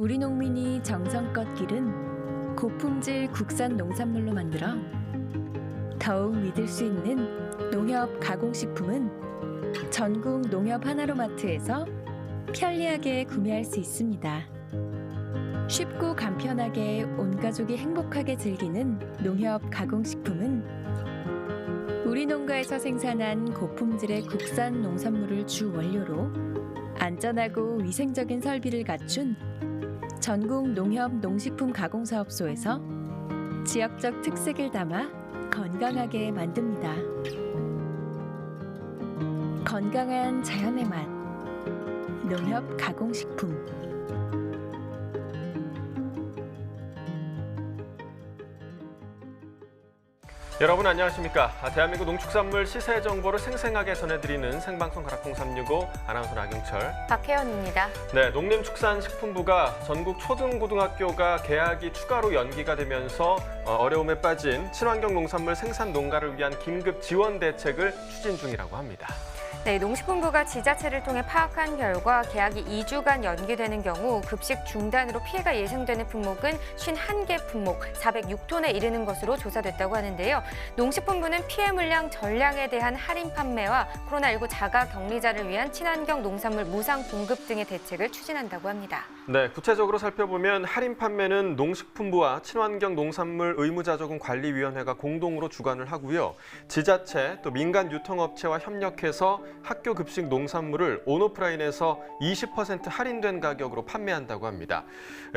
우리 농민이 정성껏 기른 고품질 국산 농산물로 만들어 더욱 믿을 수 있는 농협 가공식품은 전국 농협 하나로마트에서 편리하게 구매할 수 있습니다. 쉽고 간편하게 온 가족이 행복하게 즐기는 농협 가공식품은 우리 농가에서 생산한 고품질의 국산 농산물을 주 원료로 안전하고 위생적인 설비를 갖춘 전국 농협 농식품 가공사업소에서 지역적 특색을 담아 건강하게 만듭니다. 건강한 자연의 맛, 농협 가공식품. 여러분 안녕하십니까? 대한민국 농축산물 시세 정보를 생생하게 전해드리는 생방송 가락통 365 아나운서 나경철, 박혜연입니다. 네, 농림축산식품부가 전국 초등고등학교가 개학이 추가로 연기가 되면서 어려움에 빠진 친환경 농산물 생산 농가를 위한 긴급 지원 대책을 추진 중이라고 합니다. 네, 농식품부가 지자체를 통해 파악한 결과 개학이 2주간 연기되는 경우 급식 중단으로 피해가 예상되는 품목은 51개 품목 406톤에 이르는 것으로 조사됐다고 하는데요. 농식품부는 피해 물량 전량에 대한 할인 판매와 코로나19 자가 격리자를 위한 친환경 농산물 무상 공급 등의 대책을 추진한다고 합니다. 네, 구체적으로 살펴보면 할인 판매는 농식품부와 친환경 농산물 의무자조금관리위원회가 공동으로 주관을 하고요. 지자체 또 민간 유통업체와 협력해서 학교 급식 농산물을 온오프라인에서 20% 할인된 가격으로 판매한다고 합니다.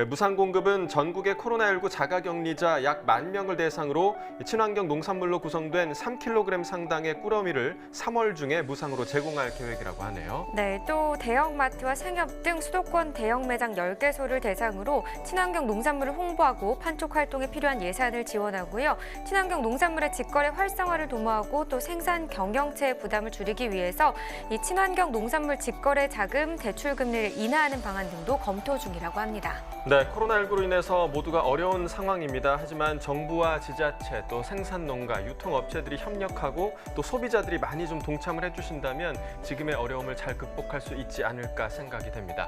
무상 공급은 전국의 코로나19 자가격리자 약 10,000명을 대상으로 친환경 농산물로 구성된 3kg 상당의 꾸러미를 3월 중에 무상으로 제공할 계획이라고 하네요. 네, 또 대형마트와 생협 등 수도권 대형 매장 10개소를 대상으로 친환경 농산물을 홍보하고 판촉 활동에 필요한 예산을 지원하고요. 친환경 농산물의 직거래 활성화를 도모하고 또 생산 경영체의 부담을 줄이기 위해서 이 친환경 농산물 직거래 자금 대출 금리를 인하하는 방안 등도 검토 중이라고 합니다. 네, 코로나19로 인해서 모두가 어려운 상황입니다. 하지만 정부와 지자체, 또 생산농가, 유통업체들이 협력하고 또 소비자들이 많이 좀 동참을 해주신다면 지금의 어려움을 잘 극복할 수 있지 않을까 생각이 됩니다.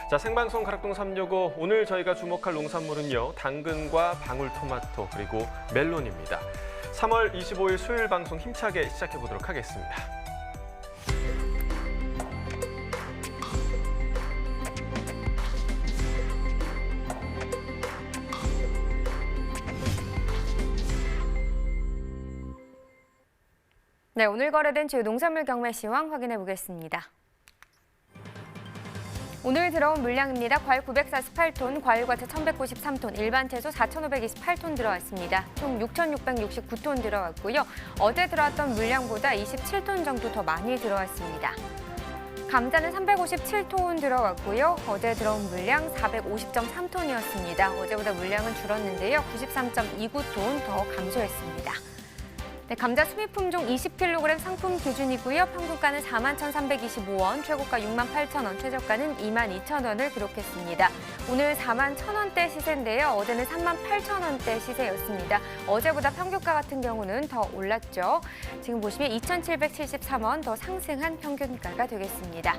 자, 생방송 가락동 365 오늘 저희가 주목할 농산물은요. 당근과 방울토마토 그리고 멜론입니다. 3월 25일 수요일 방송 힘차게 시작해 보도록 하겠습니다. 네, 오늘 거래된 주요 농산물 경매 시황 확인해 보겠습니다. 오늘 들어온 물량입니다. 과일 948톤, 과일과채 1,193톤, 일반 채소 4,528톤 들어왔습니다. 총 6,669톤 들어왔고요. 어제 들어왔던 물량보다 27톤 정도 더 많이 들어왔습니다. 감자는 357톤 들어왔고요. 어제 들어온 물량 450.3톤이었습니다. 어제보다 물량은 줄었는데요. 93.29톤 더 감소했습니다. 네, 감자 수입품종 20kg 상품 기준이고요. 평균가는 41,325원, 최고가 68,000원, 최저가는 22,000원을 기록했습니다. 오늘 41,000원대 시세인데요. 어제는 38,000원대 시세였습니다. 어제보다 평균가 같은 경우는 더 올랐죠. 지금 보시면 2,773원 더 상승한 평균가가 되겠습니다.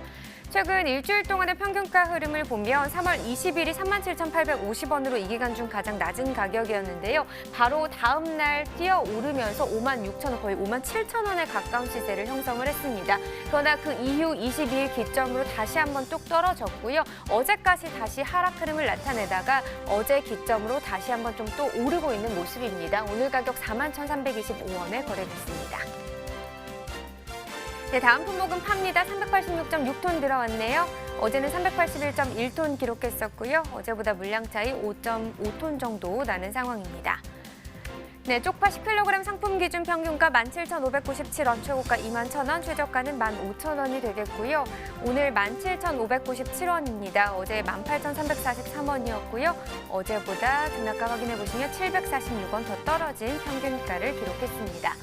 최근 일주일 동안의 평균가 흐름을 보면 3월 20일이 37,850원으로 이 기간 중 가장 낮은 가격이었는데요. 바로 다음 날 뛰어오르면서 56,000원, 거의 57,000원에 가까운 시세를 형성을 했습니다. 그러나 그 이후 22일 기점으로 다시 한번 뚝 떨어졌고요. 어제까지 다시 하락 흐름을 나타내다가 어제 기점으로 다시 한번 좀 또 오르고 있는 모습입니다. 오늘 가격 41,325원에 거래됐습니다. 네, 다음 품목은 파입니다. 386.6톤 들어왔네요. 어제는 381.1톤 기록했었고요. 어제보다 물량 차이 5.5톤 정도 나는 상황입니다. 네, 쪽파 10kg 상품 기준 평균가 17,597원, 최고가 21,000원, 최저가는 15,000원이 되겠고요. 오늘 17,597원입니다. 어제 18,343원이었고요. 어제보다 등락가 확인해 보시면 746원 더 떨어진 평균가를 기록했습니다.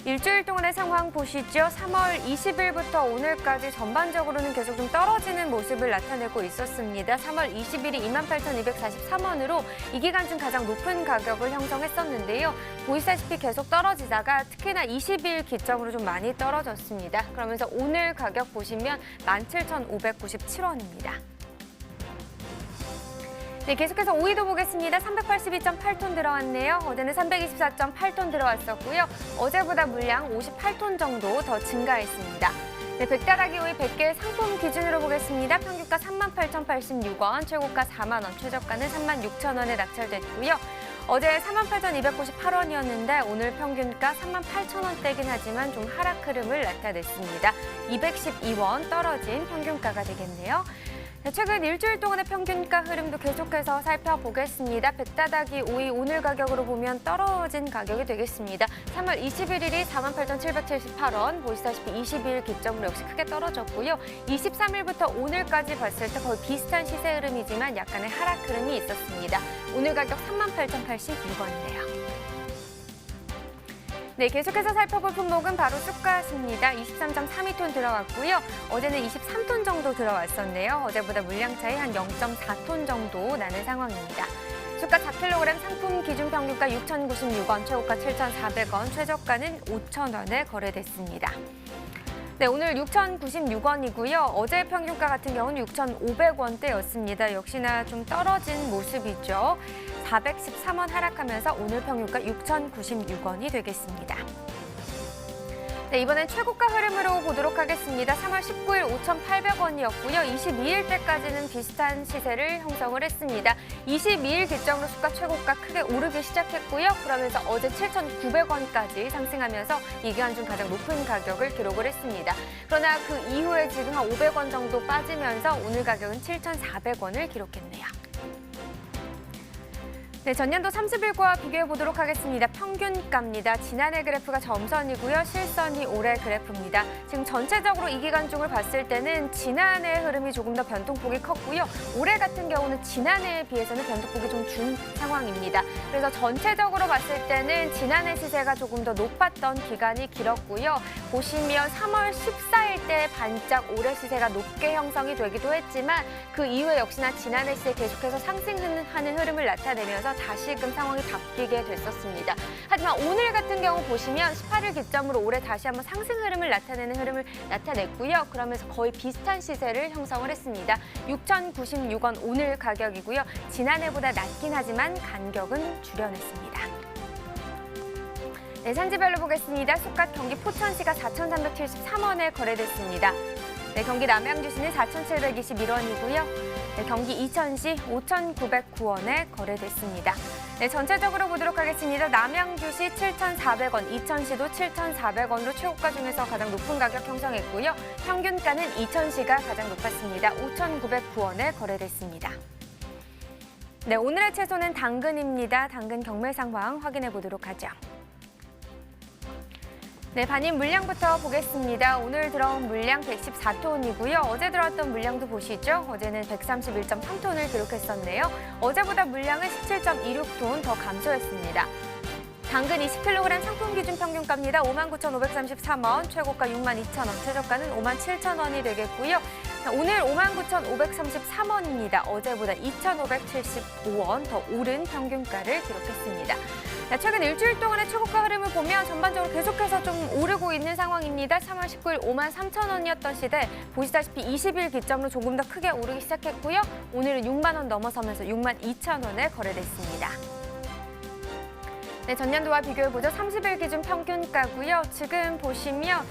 일주일 동안의 상황 보시죠. 3월 20일부터 오늘까지 전반적으로는 계속 좀 떨어지는 모습을 나타내고 있었습니다. 3월 20일이 28,243원으로 이 기간 중 가장 높은 가격을 형성했었는데요. 보시다시피 계속 떨어지다가 특히나 20일 기점으로 좀 많이 떨어졌습니다. 그러면서 오늘 가격 보시면 17,597원입니다. 네, 계속해서 오이도 보겠습니다. 382.8톤 들어왔네요. 어제는 324.8톤 들어왔었고요. 어제보다 물량 58톤 정도 더 증가했습니다. 네, 백다라기 오이 100개 상품 기준으로 보겠습니다. 평균가 38,086원, 최고가 4만 원, 최저가는 36,000원에 낙찰됐고요. 어제 38,298원이었는데 오늘 평균가 38,000원대긴 하지만 좀 하락 흐름을 나타냈습니다. 212원 떨어진 평균가가 되겠네요. 네, 최근 일주일 동안의 평균가 흐름도 계속해서 살펴보겠습니다. 백다다기 오이 오늘 가격으로 보면 떨어진 가격이 되겠습니다. 3월 21일이 48,778원, 보시다시피 22일 기점으로 역시 크게 떨어졌고요. 23일부터 오늘까지 봤을 때 거의 비슷한 시세 흐름이지만 약간의 하락 흐름이 있었습니다. 오늘 가격 38,086원이네요. 네, 계속해서 살펴볼 품목은 바로 쑥갓입니다. 23.32톤 들어왔고요. 어제는 23톤 정도 들어왔었네요. 어제보다 물량 차이 한 0.4톤 정도 나는 상황입니다. 쑥갓 4kg 상품 기준 평균가 6,096원, 최고가 7,400원, 최저가는 5,000원에 거래됐습니다. 네, 오늘 6,096원이고요. 어제 평균가 같은 경우는 6,500원대였습니다. 역시나 좀 떨어진 모습이죠. 413원 하락하면서 오늘 평균가 6,096원이 되겠습니다. 네, 이번엔 최고가 흐름으로 보도록 하겠습니다. 3월 19일 5,800원이었고요. 22일 때까지는 비슷한 시세를 형성을 했습니다. 22일 기점으로 쑥갓 최고가 크게 오르기 시작했고요. 그러면서 어제 7,900원까지 상승하면서 이 기간 중 가장 높은 가격을 기록을 했습니다. 그러나 그 이후에 지금 한 500원 정도 빠지면서 오늘 가격은 7,400원을 기록했네요. 네, 전년도 30일과 비교해 보도록 하겠습니다. 평균가입니다. 지난해 그래프가 점선이고요. 실선이 올해 그래프입니다. 지금 전체적으로 이 기간 중을 봤을 때는 지난해 흐름이 조금 더 변동폭이 컸고요. 올해 같은 경우는 지난해에 비해서는 변동폭이 좀 준 상황입니다. 그래서 전체적으로 봤을 때는 지난해 시세가 조금 더 높았던 기간이 길었고요. 보시면 3월 14일 때 반짝 올해 시세가 높게 형성이 되기도 했지만 그 이후에 역시나 지난해 시세 계속해서 상승하는 흐름을 나타내면서 다시금 상황이 바뀌게 됐었습니다. 하지만 오늘 같은 경우 보시면 18일 기점으로 올해 다시 한번 상승 흐름을 나타내는 흐름을 나타냈고요. 그러면서 거의 비슷한 시세를 형성을 했습니다. 6,096원 오늘 가격이고요. 지난해보다 낮긴 하지만 간격은 줄여냈습니다. 네, 산지별로 보겠습니다. 쑥갓 경기 포천시가 4,373원에 거래됐습니다. 네, 경기 남양주시는 4,721원이고요. 네, 경기 이천시 5,909원에 거래됐습니다. 네, 전체적으로 보도록 하겠습니다. 남양주시 7,400원, 이천시도 7,400원으로 최고가 중에서 가장 높은 가격 형성했고요. 평균가는 이천시가 가장 높았습니다. 5,909원에 거래됐습니다. 네, 오늘의 채소는 당근입니다. 당근 경매 상황 확인해 보도록 하죠. 네, 반입 물량부터 보겠습니다. 오늘 들어온 물량 114톤이고요. 어제 들어왔던 물량도 보시죠. 어제는 131.3톤을 기록했었네요. 어제보다 물량은 17.26톤 더 감소했습니다. 당근 20kg 상품 기준 평균가입니다. 59,533원, 최고가 62,000원, 최저가는 57,000원이 되겠고요. 오늘 59,533원입니다. 어제보다 2,575원 더 오른 평균가를 기록했습니다. 최근 일주일 동안의 최고가 흐름을 보면 전반적으로 계속해서 좀 오르고 있는 상황입니다. 3월 19일 53,000원이었던 시대 보시다시피 20일 기점으로 조금 더 크게 오르기 시작했고요. 오늘은 6만 원 넘어서면서 62,000원에 거래됐습니다. 네, 전년도와 비교해보죠. 30일 기준 평균가고요. 지금 보시면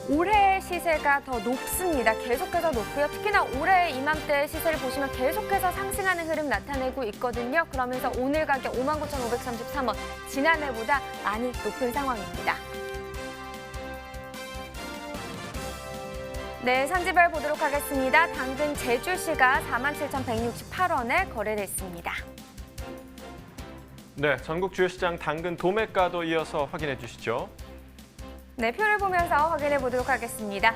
올해 시세가 더 높습니다. 계속해서 높고요. 특히나 올해 이맘때 시세를 보시면 계속해서 상승하는 흐름 나타내고 있거든요. 그러면서 오늘 가격 59,533원, 지난해보다 많이 높은 상황입니다. 네, 산지별 보도록 하겠습니다. 당근 제주시가 47,168원에 거래됐습니다. 네, 전국 주요 시장 당근 도매가도 이어서 확인해 주시죠. 네, 표를 보면서 확인해 보도록 하겠습니다.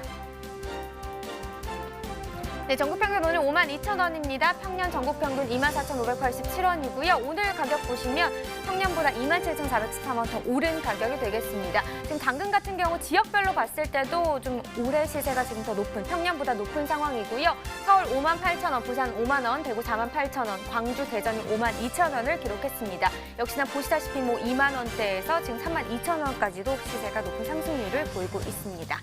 네, 전국평균 오늘 52,000원입니다. 평년 전국평균 24,587원이고요. 오늘 가격 보시면 평년보다 27,413원 더 오른 가격이 되겠습니다. 지금 당근 같은 경우 지역별로 봤을 때도 좀 올해 시세가 지금 더 높은, 평년보다 높은 상황이고요. 서울 58,000원, 부산 5만 원, 대구 48,000원, 광주, 대전이 52,000원을 기록했습니다. 역시나 보시다시피 2만 원대에서 지금 32,000원까지도 시세가 높은 상승률을 보이고 있습니다.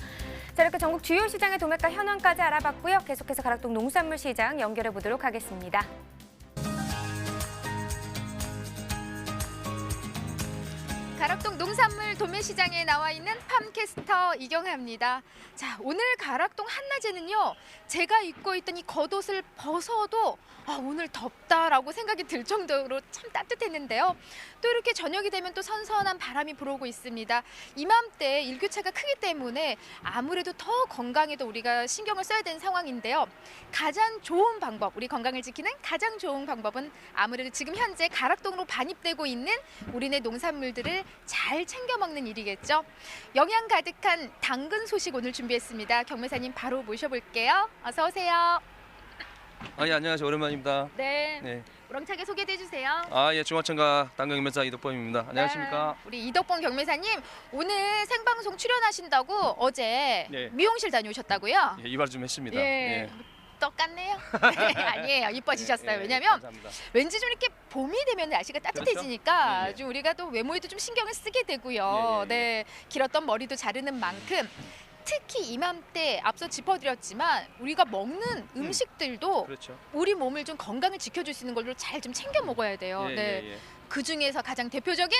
자, 이렇게 전국 주요 시장의 도매가 현황까지 알아봤고요. 계속해서 가락동 농수산물 시장 연결해 보도록 하겠습니다. 가락동 농산물 도매시장에 나와 있는 팜캐스터 이경아입니다. 자, 오늘 가락동 한낮에는요, 제가 입고 있던 이 겉옷을 벗어도 오늘 덥다라고 생각이 들 정도로 참 따뜻했는데요. 또 이렇게 저녁이 되면 또 선선한 바람이 불어오고 있습니다. 이맘때 일교차가 크기 때문에 아무래도 더 건강에도 우리가 신경을 써야 되는 상황인데요. 가장 좋은 방법, 우리 건강을 지키는 가장 좋은 방법은 아무래도 지금 현재 가락동으로 반입되고 있는 우리네 농산물들을 잘 챙겨 먹는 일이겠죠. 영양 가득한 당근 소식 오늘 준비했습니다. 경매사님 바로 모셔볼게요. 어서 오세요. 예, 안녕하세요. 오랜만입니다. 네, 네. 우렁차게 소개해 주세요. 예, 중화청가 당근경매사 이덕범입니다. 안녕하십니까? 네, 우리 이덕범 경매사님 오늘 생방송 출연하신다고 어제 네. 미용실 다녀오셨다고요? 예, 이발 좀 했습니다. 예. 떡 같네요. 네, 아니에요. 이뻐지셨어요. 예, 왜냐면 감사합니다. 왠지 좀 이렇게 봄이 되면 날씨가 따뜻해지니까 그렇죠? 예, 예. 좀 우리가 또 외모에도 좀 신경을 쓰게 되고요. 예, 예, 예. 네, 길었던 머리도 자르는 만큼 특히 이맘때 앞서 짚어드렸지만 우리가 먹는 음식들도 그렇죠. 우리 몸을 좀 건강을 지켜줄 수 있는 걸로 잘 좀 챙겨 먹어야 돼요. 예, 네. 예, 예. 그 중에서 가장 대표적인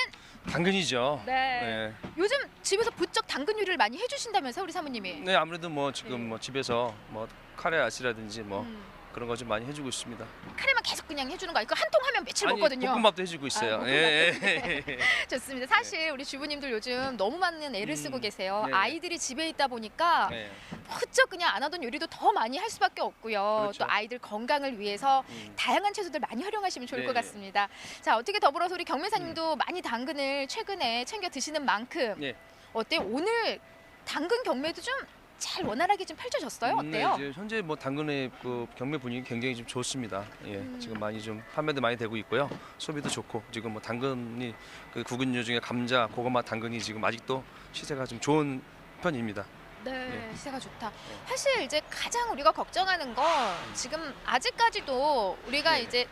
당근이죠. 네. 요즘 집에서 부쩍 당근 요리를 많이 해주신다면서 우리 사모님이. 네, 아무래도 뭐 지금 네. 뭐 집에서 뭐 카레 아시라든지 뭐 음. 그런 거 좀 많이 해주고 있습니다. 카레만 계속 그냥 해주는 거 아니고 한 통 하면 며칠 먹거든요. 볶음밥도 해주고 있어요. 볶음밥도. 예. 좋습니다. 사실 우리 주부님들 요즘 너무 많은 애를 쓰고 계세요. 네. 아이들이 집에 있다 보니까 예. 부쩍 그냥 안 하던 요리도 더 많이 할 수밖에 없고요. 그렇죠. 또 아이들 건강을 위해서 음. 다양한 채소들 많이 활용하시면 좋을 네, 것 네. 같습니다. 자, 어떻게 더불어서 우리 경매사님도 많이 당근을 최근에 챙겨 드시는 만큼 예. 어때요? 오늘 당근 경매도 좀 잘 원활하게 좀 펼쳐졌어요? 어때요? 네, 이제 현재 뭐 당근의 그 경매 분위기 굉장히 좀 좋습니다. 예, 음. 지금 많이 좀 판매도 많이 되고 있고요. 소비도 좋고 지금 뭐 당근이 그 구근류 중에 감자, 고구마, 당근이 지금 아직도 시세가 좀 좋은 편입니다. 네, 시세가 좋다. 네. 사실 이제 가장 우리가 걱정하는 건 지금 아직까지도 우리가 네. 이제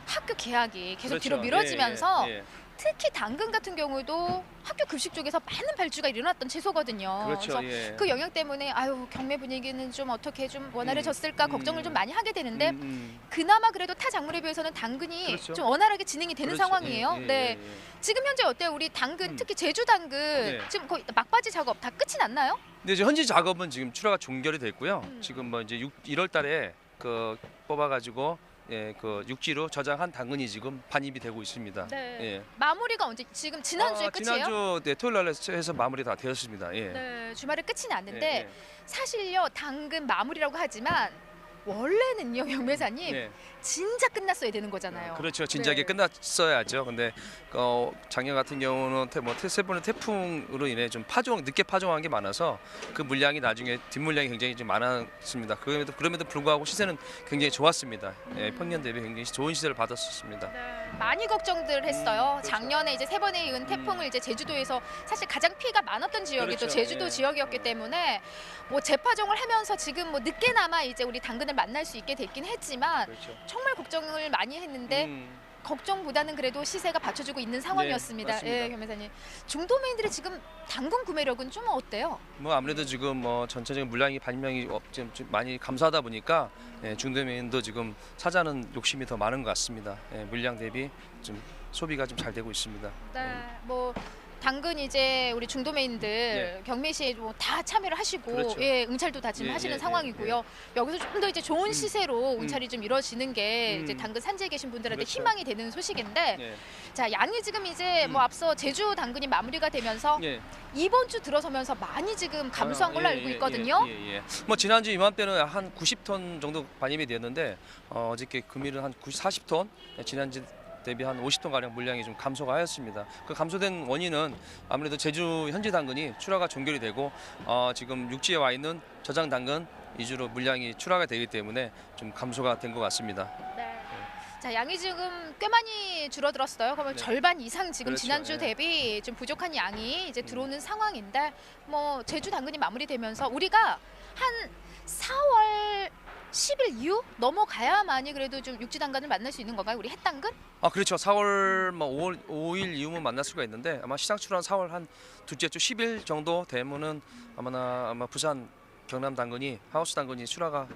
학교 개학이 계속 그렇죠. 뒤로 미뤄지면서 예, 예. 특히 당근 같은 경우도 학교 급식 쪽에서 많은 발주가 일어났던 채소거든요. 그렇죠. 그래서 예. 그 영향 때문에 아유 경매 분위기는 좀 어떻게 좀 원활해졌을까 걱정을 좀 많이 하게 되는데 그나마 그래도 타 작물에 비해서는 당근이 그렇죠. 좀 원활하게 진행이 되는 그렇죠. 상황이에요. 예, 예, 네. 예, 예. 지금 현재 어때요? 우리 당근 음. 특히 제주 당근 네. 지금 거의 막바지 작업 다 끝이 났나요? 근데 이제 현지 작업은 지금 출하가 종결이 됐고요. 음. 지금 뭐 이제 1월 달에 그 뽑아가지고 예, 그 육지로 저장한 당근이 지금 반입이 되고 있습니다. 네. 예. 마무리가 언제 지금 지난주에 끝이에요? 지난주 네, 토요일 날에 해서 마무리 다 되었습니다. 예. 네, 주말에 끝이 났는데 예, 예. 사실요 당근 마무리라고 하지만 원래는요 경매사님 네. 진짜 끝났어야 되는 거잖아요. 그렇죠. 진작에 네. 끝났어야죠. 근데 작년 같은 경우는 세 번의 태풍으로 인해 좀 늦게 파종한 게 많아서 그 물량이 나중에 뒷물량이 굉장히 좀 많았습니다. 그럼에도 불구하고 시세는 굉장히 좋았습니다. 예, 평년 대비 굉장히 좋은 시세를 받았었습니다. 네, 많이 걱정들 했어요. 그렇죠. 작년에 이제 세 번에 이은 태풍을 이제 제주도에서 사실 가장 피해가 많았던 지역이 또 그렇죠. 제주도 예. 지역이었기 때문에 뭐 재파종을 하면서 지금 뭐 늦게나마 이제 우리 당근을 만날 수 있게 됐긴 했지만 그렇죠. 정말 걱정을 많이 했는데 걱정보다는 그래도 시세가 받쳐주고 있는 상황이었습니다. 맞습니다. 예, 경매사님. 중도매인들의 지금 당근 구매력은 좀 어때요? 뭐 아무래도 지금 뭐 전체적인 물량이 반입량이 좀 많이 감소하다 보니까 예, 중도매인도 지금 사자는 욕심이 더 많은 것 같습니다. 예, 물량 대비 좀 소비가 좀 잘 되고 있습니다. 네, 뭐 당근 이제 우리 중도매인들 경매 시에 뭐 다 참여를 하시고 그렇죠. 예, 응찰도 다 지금 예, 하시는 예, 상황이고요. 여기서 좀 더 이제 좋은 시세로 응찰이 좀 이루어지는 게 이제 음. 당근 산지에 계신 분들한테 그렇죠. 희망이 되는 소식인데 예. 자 양이 지금 이제 뭐 앞서 제주 당근이 마무리가 되면서 예. 이번 주 들어서면서 많이 지금 감소한 걸로 알고 있거든요. 예. 뭐 지난주 이맘때는 한 90톤 정도 반입이 되었는데 어저께 금일은 한 40톤, 지난주 대비 한 50톤 가량 물량이 좀 감소가 하였습니다. 그 감소된 원인은 아무래도 제주 현지 당근이 출하가 종결이 되고 지금 육지에 와 있는 저장 당근 위주로 물량이 출하가 되기 때문에 좀 감소가 된 것 같습니다. 네. 자 양이 지금 꽤 많이 줄어들었어요. 그러면 네. 절반 이상 지금 그렇죠. 지난주 예. 대비 좀 부족한 양이 이제 들어오는 상황인데 뭐 제주 당근이 마무리되면서 우리가 한 4월 10일 이후 넘어가야만이 그래도 좀 육지 당근을 만날 수 있는 건가요? 우리 햇당근? 그렇죠. 4월 뭐 5일 이후면 만날 수가 있는데 아마 시장 출하는 4월 한 둘째 주 10일 정도 되면은 아마 부산 경남 당근이 하우스 당근이 출하가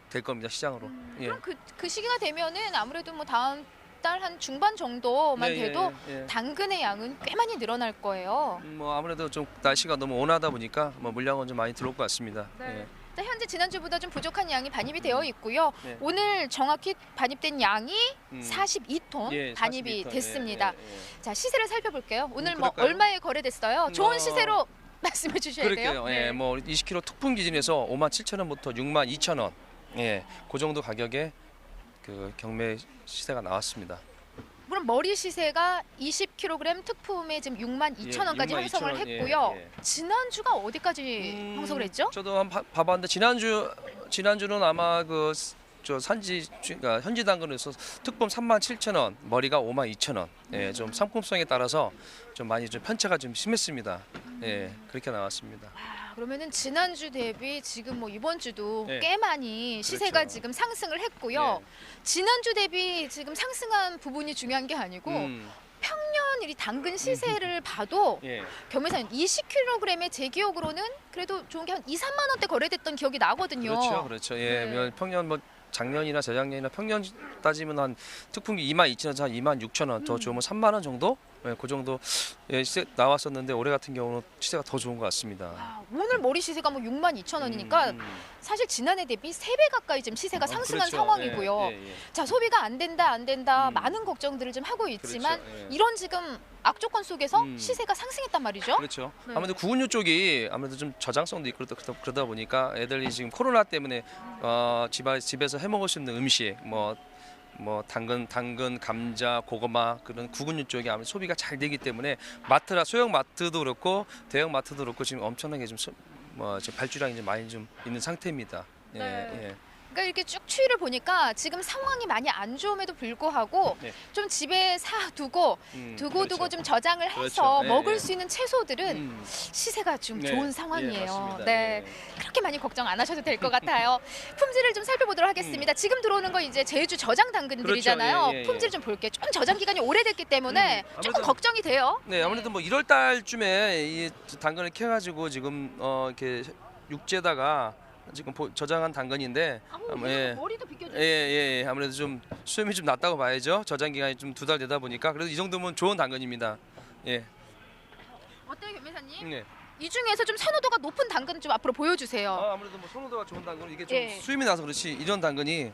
될 겁니다. 시장으로. 예. 그럼 그 시기가 되면은 아무래도 뭐 다음 달 한 중반 정도만 예, 예, 돼도 예. 당근의 양은 꽤 많이 늘어날 거예요. 뭐 아무래도 좀 날씨가 너무 온화하다 보니까 뭐 물량은 좀 많이 들어올 것 같습니다. 네. 예. 일단 현재 지난주보다 좀 부족한 양이 반입이 되어 있고요. 네. 오늘 정확히 반입된 양이 42톤 예, 반입이 42톤. 됐습니다. 예, 예, 예. 자, 시세를 살펴볼게요. 오늘 뭐 그럴까요? 얼마에 거래됐어요? 좋은 뭐, 시세로 말씀해 주셔야 돼요. 그럴게요. 예, 뭐 20kg 특품 기준에서 57,000원부터 62,000원. 예, 그 정도 가격에 그 경매 시세가 나왔습니다. 물론 머리 시세가 20kg 특품에 지금 62,000원까지 예, 형성을 62,000원, 했고요. 예, 예. 지난주가 어디까지 형성을 했죠? 저도 한번 봐봤는데 지난주는 아마 저 그러니까 현지 당근에서 특품 37,000원, 머리가 52,000원. 예, 좀 상품성에 따라서 좀 많이 좀 편차가 좀 심했습니다. 예, 그렇게 나왔습니다. 아, 그러면은 지난주 대비 지금 뭐 이번 주도 네. 꽤 많이 시세가 그렇죠. 지금 상승을 했고요. 지난주 대비 지금 상승한 부분이 중요한 게 아니고 평년 이 당근 시세를 봐도 예. 경매사는 20kg에 제 기억으로는 그래도 좋은 게 한 2, 3만 원대 거래됐던 기억이 나거든요. 그렇죠, 그렇죠. 예, 네. 평년 뭐 작년이나 재작년이나 평년 따지면 한 특품기 22,000원에서 한 26,000원 더 좋으면 3만 원 정도? 예, 그 정도 예, 시세 나왔었는데 올해 같은 경우는 시세가 더 좋은 것 같습니다. 아, 오늘 머리 시세가 뭐 62,000원이니까 사실 지난해 대비 3배 가까이 지금 시세가 상승한 그렇죠. 상황이고요. 예, 예, 예. 자, 소비가 안 된다 많은 걱정들을 좀 하고 있지만 그렇죠, 예. 이런 지금 악조건 속에서 음. 시세가 상승했단 말이죠. 그렇죠. 네. 아무래도 구근류 쪽이 아무래도 좀 저장성도 있고 그러다 보니까 애들이 지금 코로나 때문에 집에서 해 먹을 수 있는 음식 뭐 당근, 감자, 고구마 그런 구근류 쪽이 아무래도 소비가 잘 되기 때문에 소형 마트도 그렇고 대형 마트도 그렇고 지금 엄청나게 지금 발주량이 좀 많이 좀 있는 상태입니다. 예, 네. 예. 그러니까 이렇게 쭉 추이를 보니까 지금 상황이 많이 안 좋음에도 불구하고 네. 좀 집에 사두고 두고 그렇죠. 좀 저장을 해서 그렇죠. 예, 먹을 예. 수 있는 채소들은 시세가 좀 네. 좋은 예, 상황이에요. 맞습니다. 네. 예. 그렇게 많이 걱정 안 하셔도 될 것 같아요. 품질을 좀 살펴보도록 하겠습니다. 지금 들어오는 거 이제 제주 저장 당근들이잖아요. 그렇죠. 예, 예, 예. 품질 좀 볼게요. 좀 저장 기간이 오래됐기 때문에 조금 아무래도- 걱정이 돼요. 네, 아무래도 뭐 1월 달쯤에 이 당근을 캐가지고 지금 이렇게 육지에다가 지금 저장한 당근인데 예. 머리도 비껴줘. 예, 아무래도 좀 수염이 좀 낮다고 봐야죠. 저장 기간이 좀 2달 되다 보니까 그래도 이 정도면 좋은 당근입니다. 예. 어때요, 변매사님? 네. 이 중에서 좀 선호도가 높은 당근 좀 앞으로 보여주세요. 아무래도 뭐 선호도가 좋은 당근 이게 좀 예. 수염이 나서 그렇지 이런 당근이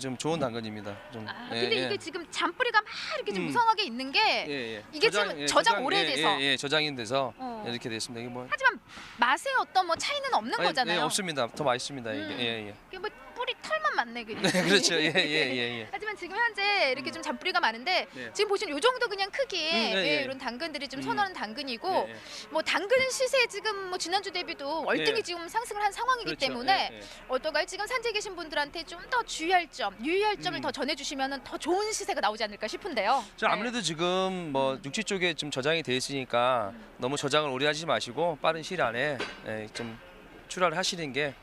좀 좋은 당근입니다. 좀. 근데 이게 지금 잔뿌리가 막 이렇게 좀 음. 무성하게 있는 게 예. 이게 지금 저장 오래돼서. 예, 저장이 돼서 어. 이렇게 됐습니다. 이게 뭐 하지만 맛에 어떤 뭐 차이는 없는 거잖아요. 예, 없습니다. 더 맛있습니다. 이게. 음. 예. 이게 뭐 뿌리 털만 많네 그냥. 네, 그렇죠. 예. 하지만 지금 현재 이렇게 좀 잔뿌리가 많은데 네. 지금 보시면 요 정도 그냥 크기 예. 이런 당근들이 좀 선호하는 당근이고 예. 뭐 당근 시세 지금 뭐 지난주 대비도 월등히 예. 지금 상승을 한 상황이기 그렇죠. 때문에 예. 어떤가요? 지금 산지에 계신 분들한테 좀 더 주의할 점, 유의할 점을 음. 더 전해주시면 더 좋은 시세가 나오지 않을까 싶은데요. 저 아무래도 지금 뭐 육지 쪽에 좀 저장이 돼 있으니까 너무 저장을 오래 하지 마시고 빠른 시일 안에 좀 출하를 하시는 게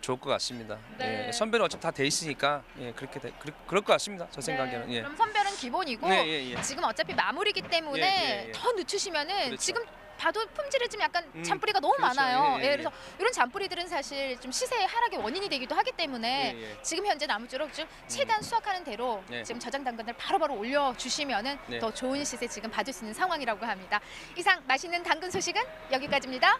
좋을 것 같습니다. 네. 예, 선별은 어차피 다 돼 있으니까 그렇게 그럴 것 같습니다. 저 생각에는. 예. 그럼 선별은 기본이고 예. 지금 어차피 마무리기 때문에 예. 더 늦추시면은 그렇죠. 지금 봐도 품질이 좀 약간 음, 잔뿌리가 너무 그렇죠. 많아요. 예. 그래서 이런 잔뿌리들은 사실 좀 시세 하락의 원인이 되기도 하기 때문에 예. 지금 현재 아무쪼록 좀 최대한 수확하는 대로 네. 지금 저장 당근을 바로바로 올려주시면은 네. 더 좋은 시세 지금 받을 수 있는 상황이라고 합니다. 이상 맛있는 당근 소식은 여기까지입니다.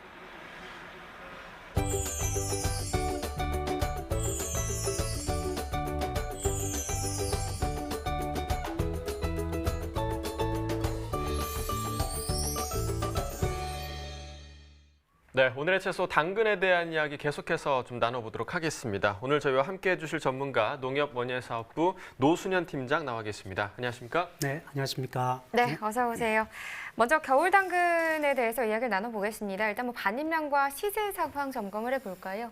네, 오늘의 채소 당근에 대한 이야기 계속해서 좀 나눠보도록 하겠습니다. 오늘 저희와 함께해 주실 전문가 농협원예사업부 노순현 팀장 나와 계십니다. 안녕하십니까? 네, 안녕하십니까. 네, 어서 오세요. 먼저 겨울 당근에 대해서 이야기를 나눠보겠습니다. 일단 뭐 반입량과 시세 상황 점검을 해볼까요?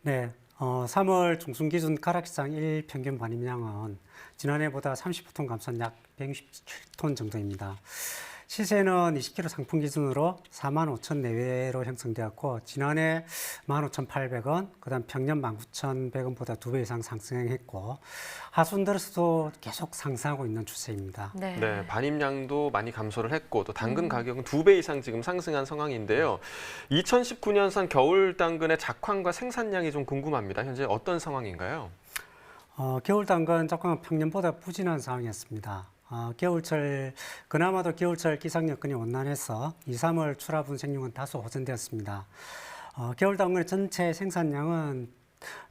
네, 3월 중순 기준 가락시장 일평균 반입량은 지난해보다 35톤 감소한 약 167톤 정도입니다. 시세는 20kg 상품 기준으로 45,000 내외로 형성되었고 지난해 15,800원, 그다음 평년 19,100원보다 2배 이상 상승했고 하순 들어서도 계속 상승하고 있는 추세입니다. 네, 반입량도 많이 감소를 했고 또 당근 가격은 2배 이상 지금 상승한 상황인데요. 2019년산 겨울 당근의 작황과 생산량이 좀 궁금합니다. 현재 어떤 상황인가요? 겨울 당근 작황은 평년보다 부진한 상황이었습니다. 겨울철, 그나마도 겨울철 기상 여건이 온난해서 2, 3월 출하 분생육은 다소 호전되었습니다. 겨울 당근의 전체 생산량은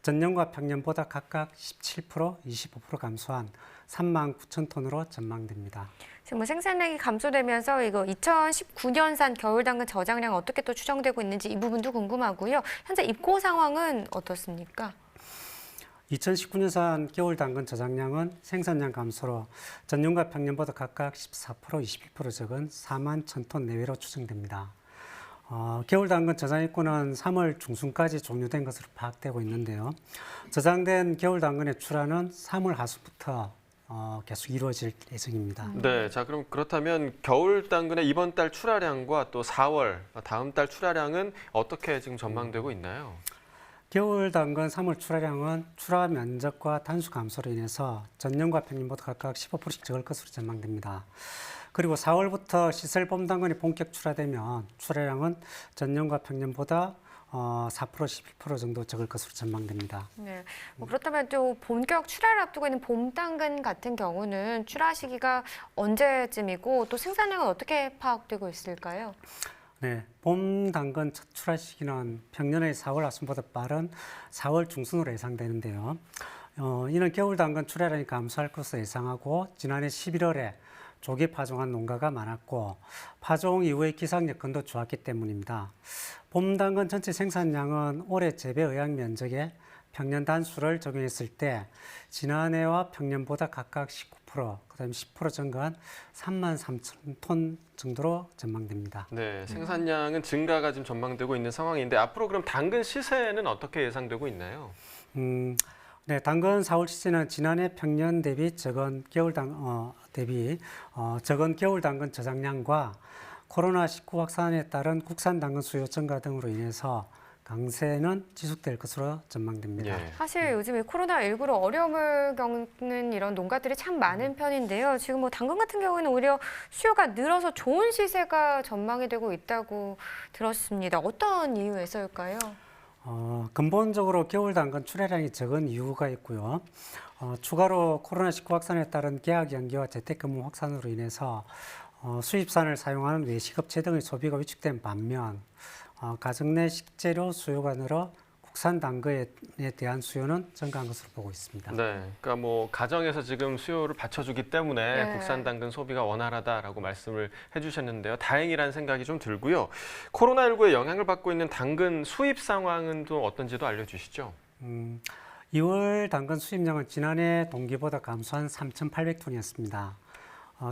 전년과 평년보다 각각 17%, 25% 감소한 39,000톤으로 전망됩니다. 지금 생산량이 감소되면서 이거 2019년산 겨울 당근 저장량 어떻게 또 추정되고 있는지 이 부분도 궁금하고요. 현재 입고 상황은 어떻습니까? 2019년산 겨울 당근 저장량은 생산량 감소로 전년과 평년보다 각각 14%, 21% 적은 41,000톤 내외로 추정됩니다. 겨울 당근 저장 입고는 3월 중순까지 종료된 것으로 파악되고 있는데요. 저장된 겨울 당근의 출하는 3월 하순부터 계속 이루어질 예정입니다. 네, 자 그럼 그렇다면 겨울 당근의 이번 달 출하량과 또 4월 다음 달 출하량은 어떻게 지금 전망되고 있나요? 겨울 당근 3월 출하량은 출하 면적과 단수 감소로 인해서 전년과 평년보다 각각 15%씩 적을 것으로 전망됩니다. 그리고 4월부터 시설 봄 당근이 본격 출하되면 출하량은 전년과 평년보다 4%, 11% 정도 적을 것으로 전망됩니다. 네, 그렇다면 또 본격 출하를 앞두고 있는 봄 당근 같은 경우는 출하 시기가 언제쯤이고 또 생산량은 어떻게 파악되고 있을까요? 네, 봄 당근 첫 출하 시기는 평년의 4월 하순보다 빠른 4월 중순으로 예상되는데요. 이는 겨울 당근 출하량이 감소할 것으로 예상하고 지난해 11월에 조기 파종한 농가가 많았고 파종 이후의 기상 여건도 좋았기 때문입니다. 봄 당근 전체 생산량은 올해 재배 의학 면적에 평년 단수를 적용했을 때 지난해와 평년보다 각각 19%, 그다음에 10% 증가한 33,000톤 정도로 전망됩니다. 네, 생산량은 증가가 지금 전망되고 있는 상황인데 앞으로 그럼 당근 시세는 어떻게 예상되고 있나요? 네, 당근 4월 시세는 지난해 평년 대비 적은 겨울 당근 저장량과 코로나19 확산에 따른 국산 당근 수요 증가 등으로 인해서 강세는 지속될 것으로 전망됩니다. 예. 사실 요즘 코로나19로 어려움을 겪는 이런 농가들이 참 많은 편인데요. 지금 뭐 당근 같은 경우에는 오히려 수요가 늘어서 좋은 시세가 전망이 되고 있다고 들었습니다. 어떤 이유에서일까요? 근본적으로 겨울 당근 출하량이 적은 이유가 있고요. 추가로 코로나19 확산에 따른 계약 연기와 재택근무 확산으로 인해서 수입산을 사용하는 외식업체 등의 소비가 위축된 반면 가정 내 식재료 수요가 늘어 국산 당근에 대한 수요는 증가한 것으로 보고 있습니다. 네, 그러니까 뭐 가정에서 지금 수요를 받쳐주기 때문에 네. 국산 당근 소비가 원활하다라고 말씀을 해주셨는데요. 다행이라는 생각이 좀 들고요. 코로나19의 영향을 받고 있는 당근 수입 상황은 또 어떤지도 알려주시죠. 2월 당근 수입량은 지난해 동기보다 감소한 3,800톤이었습니다.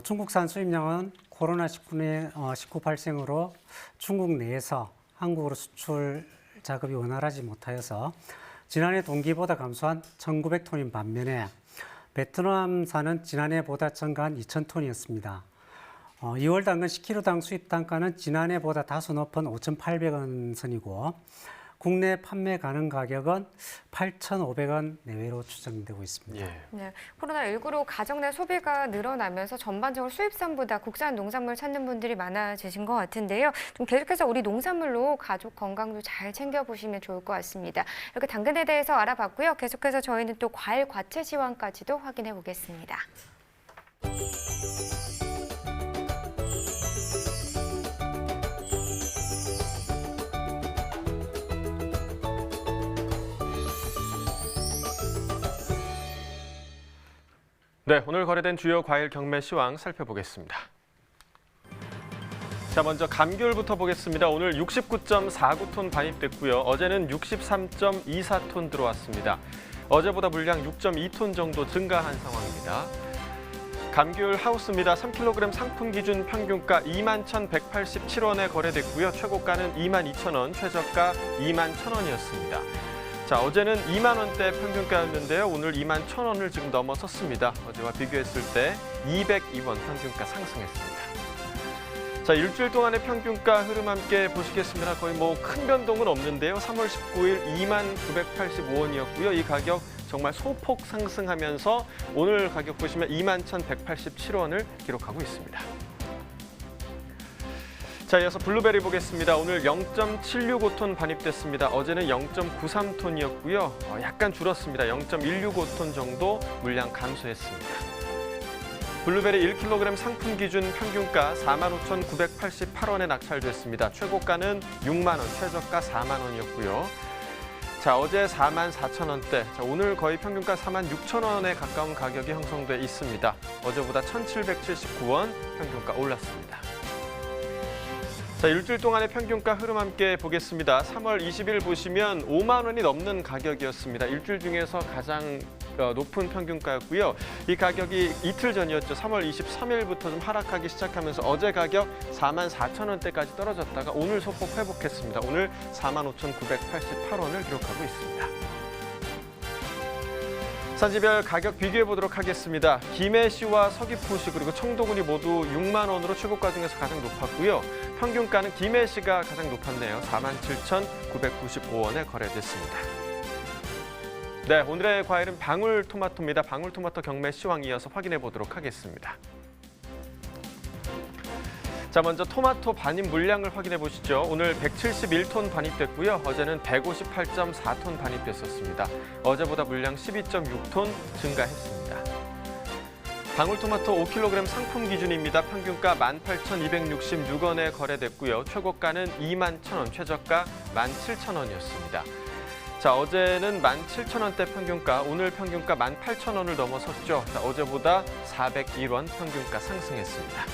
중국산 수입량은 코로나19 발생으로 중국 내에서 한국으로 수출 작업이 원활하지 못하여서 지난해 동기보다 감소한 1,900톤인 반면에 베트남산은 지난해보다 증가한 2,000톤이었습니다. 2월 당근 10kg당 수입 단가는 지난해보다 다소 높은 5,800원 선이고 국내 판매 가능 가격은 8,500원 내외로 추정되고 있습니다. 예. 네, 코로나19로 가정 내 소비가 늘어나면서 전반적으로 수입산보다 국산 농산물 찾는 분들이 많아지신 것 같은데요. 좀 계속해서 우리 농산물로 가족 건강도 잘 챙겨보시면 좋을 것 같습니다. 이렇게 당근에 대해서 알아봤고요. 계속해서 저희는 또 과일 과채 시황까지도 확인해 보겠습니다. 네, 오늘 거래된 주요 과일 경매 시황 살펴보겠습니다. 자, 먼저 감귤부터 보겠습니다. 오늘 69.49톤 반입됐고요. 어제는 63.24톤 들어왔습니다. 어제보다 물량 6.2톤 정도 증가한 상황입니다. 감귤 하우스입니다. 3kg 상품 기준 평균가 21,187원에 거래됐고요. 최고가는 22,000원, 최저가 21,000원이었습니다. 자, 어제는 2만 원대 평균가였는데요. 오늘 21,000원을 지금 넘어섰습니다. 어제와 비교했을 때 202원 평균가 상승했습니다. 자, 일주일 동안의 평균가 흐름 함께 보시겠습니다. 거의 뭐 큰 변동은 없는데요. 3월 19일 21,985원이었고요. 이 가격 정말 소폭 상승하면서 오늘 가격 보시면 21,187원을 기록하고 있습니다. 자, 자, 이어서 블루베리 보겠습니다. 오늘 0.765톤 반입됐습니다. 어제는 0.93톤이었고요. 약간 줄었습니다. 0.165톤 정도 물량 감소했습니다. 블루베리 1kg 상품 기준 평균가 45,988원에 낙찰됐습니다. 최고가는 6만 원, 최저가 4만 원이었고요. 자, 어제 44,000원대, 자, 오늘 거의 평균가 46,000원에 가까운 가격이 형성돼 있습니다. 어제보다 1,779원 평균가 올랐습니다. 자, 일주일 동안의 평균가 흐름 함께 보겠습니다. 3월 20일 보시면 5만 원이 넘는 가격이었습니다. 일주일 중에서 가장 높은 평균가였고요. 이 가격이 이틀 전이었죠. 3월 23일부터 좀 하락하기 시작하면서 어제 가격 44,000원대까지 떨어졌다가 오늘 소폭 회복했습니다. 오늘 45,988원을 기록하고 있습니다. 산지별 가격 비교해 보도록 하겠습니다. 김해시와 서귀포시 그리고 청도군이 모두 6만 원으로 최고가 중에서 가장 높았고요. 평균가는 김해시가 가장 높았네요. 47,995원에 거래됐습니다. 네, 오늘의 과일은 방울토마토입니다. 방울토마토 경매 시황 이어서 확인해 보도록 하겠습니다. 자, 먼저 토마토 반입 물량을 확인해 보시죠. 오늘 171톤 반입됐고요. 어제는 158.4톤 반입됐었습니다. 어제보다 물량 12.6톤 증가했습니다. 방울토마토 5kg 상품 기준입니다. 평균가 18,266원에 거래됐고요. 최고가는 21,000원, 최저가 17,000원이었습니다. 자, 어제는 17,000원대 평균가, 오늘 평균가 18,000원을 넘어섰죠. 자, 어제보다 401원 평균가 상승했습니다.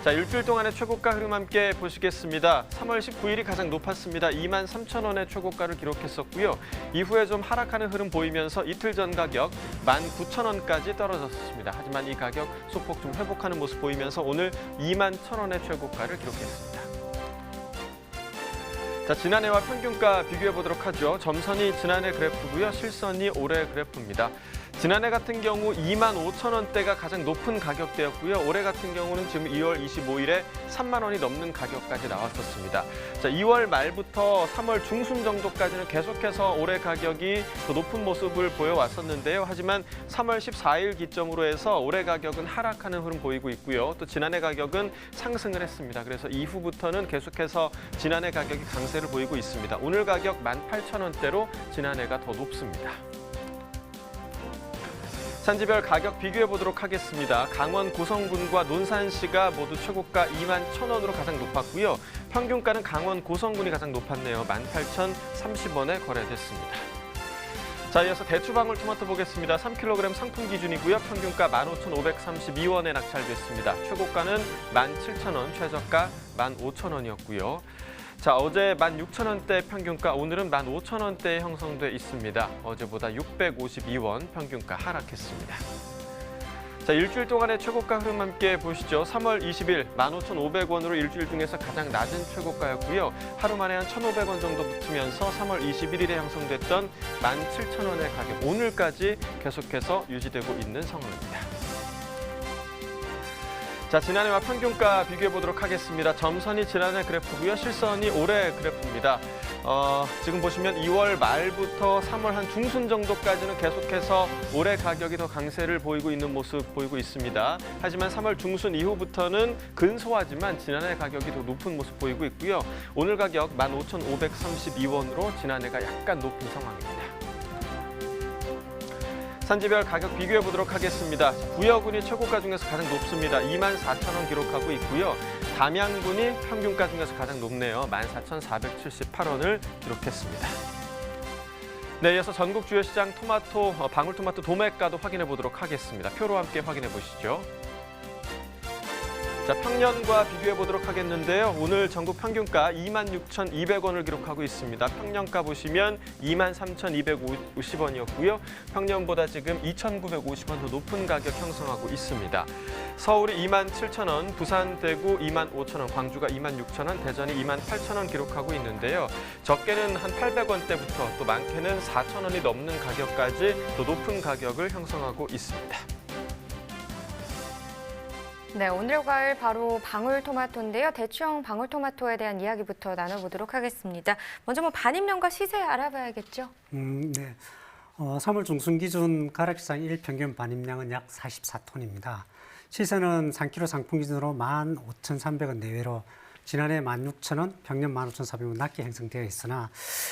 자, 일주일 동안의 최고가 흐름 함께 보시겠습니다. 3월 19일이 가장 높았습니다. 23,000원의 최고가를 기록했었고요. 이후에 좀 하락하는 흐름 보이면서 이틀 전 가격 19,000원까지 떨어졌습니다. 하지만 이 가격 소폭 좀 회복하는 모습 보이면서 오늘 21,000원의 최고가를 기록했습니다. 자, 지난해와 평균가 비교해 보도록 하죠. 점선이 지난해 그래프고요. 실선이 올해 그래프입니다. 지난해 같은 경우 25,000원대가 가장 높은 가격대였고요. 올해 같은 경우는 지금 2월 25일에 3만 원이 넘는 가격까지 나왔었습니다. 자, 2월 말부터 3월 중순 정도까지는 계속해서 올해 가격이 더 높은 모습을 보여왔었는데요. 하지만 3월 14일 기점으로 해서 올해 가격은 하락하는 흐름 보이고 있고요. 또 지난해 가격은 상승을 했습니다. 그래서 이후부터는 계속해서 지난해 가격이 강세를 보이고 있습니다. 오늘 가격 18,000원대로 지난해가 더 높습니다. 산지별 가격 비교해 보도록 하겠습니다. 강원 고성군과 논산시가 모두 최고가 21,000원으로 가장 높았고요. 평균가는 강원 고성군이 가장 높았네요. 18,030원에 거래됐습니다. 자, 이어서 대추방울토마토 보겠습니다. 3kg 상품 기준이고요. 평균가 15,532원에 낙찰됐습니다. 최고가는 17,000원, 최저가 15,000원이었고요. 자, 어제 16,000원대 평균가, 오늘은 15,000원대에 형성돼 있습니다. 어제보다 652원 평균가 하락했습니다. 자, 일주일 동안의 최고가 흐름 함께 보시죠. 3월 20일 15,500원으로 일주일 중에서 가장 낮은 최고가였고요. 하루 만에 한 1,500원 정도 붙으면서 3월 21일에 형성됐던 17,000원의 가격, 오늘까지 계속해서 유지되고 있는 상황입니다. 자, 지난해와 평균가 비교해 보도록 하겠습니다. 점선이 지난해 그래프고요. 실선이 올해 그래프입니다. 지금 보시면 2월 말부터 3월 한 중순 정도까지는 계속해서 올해 가격이 더 강세를 보이고 있는 모습 보이고 있습니다. 하지만 3월 중순 이후부터는 근소하지만 지난해 가격이 더 높은 모습 보이고 있고요. 오늘 가격 15,532원으로 지난해가 약간 높은 상황입니다. 산지별 가격 비교해 보도록 하겠습니다. 부여군이 최고가 중에서 가장 높습니다. 24,000원 기록하고 있고요. 담양군이 평균가 중에서 가장 높네요. 14,478원을 기록했습니다. 네, 이어서 전국 주요 시장 토마토, 방울토마토 도매가도 확인해 보도록 하겠습니다. 표로 함께 확인해 보시죠. 자, 평년과 비교해 보도록 하겠는데요. 오늘 전국 평균가 26,200원을 기록하고 있습니다. 평년가 보시면 23,250원이었고요. 평년보다 지금 2,950원 더 높은 가격 형성하고 있습니다. 서울이 27,000원, 부산, 대구 25,000원, 광주가 26,000원, 대전이 28,000원 기록하고 있는데요. 적게는 한 800원대부터 또 많게는 4,000원이 넘는 가격까지 더 높은 가격을 형성하고 있습니다. 네, 오늘 과일 바로 방울토마토인데요. 대추형 방울토마토에 대한 이야기부터 나눠보도록 하겠습니다. 먼저 반입량과 시세 알아봐야겠죠? 네. 3월 중순 기준 가락시장 일평균 반입량은 약 44톤입니다. 시세는 3kg 상품 기준으로 15,300원 내외로 지난해 16,000원, 평년 15,400원 낮게 형성되어 있으나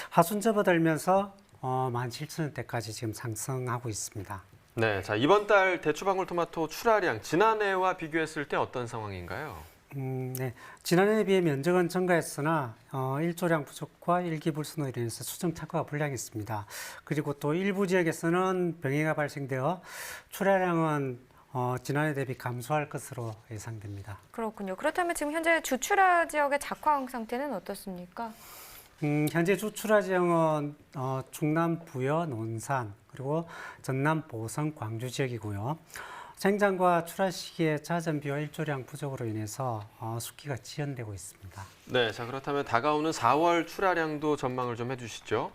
하순 접어들면서 17,000원대까지 지금 상승하고 있습니다. 네, 자 이번 달 대추방울토마토 출하량 지난해와 비교했을 때 어떤 상황인가요? 네. 지난해에 비해 면적은 증가했으나 일조량 부족과 일기불순으로 인해서 수정 착과가 불량했습니다. 그리고 또 일부 지역에서는 병해가 발생되어 출하량은 지난해 대비 감소할 것으로 예상됩니다. 그렇군요. 그렇다면 지금 현재 주출하 지역의 작황 상태는 어떻습니까? 현재 주출하 지역은 충남 부여, 논산, 그리고 전남 보성, 광주 지역이고요. 생장과 출하 시기에 잦은 비와 일조량 부족으로 인해서 숙기가 지연되고 있습니다. 네, 자 그렇다면 다가오는 4월 출하량도 전망을 좀 해주시죠.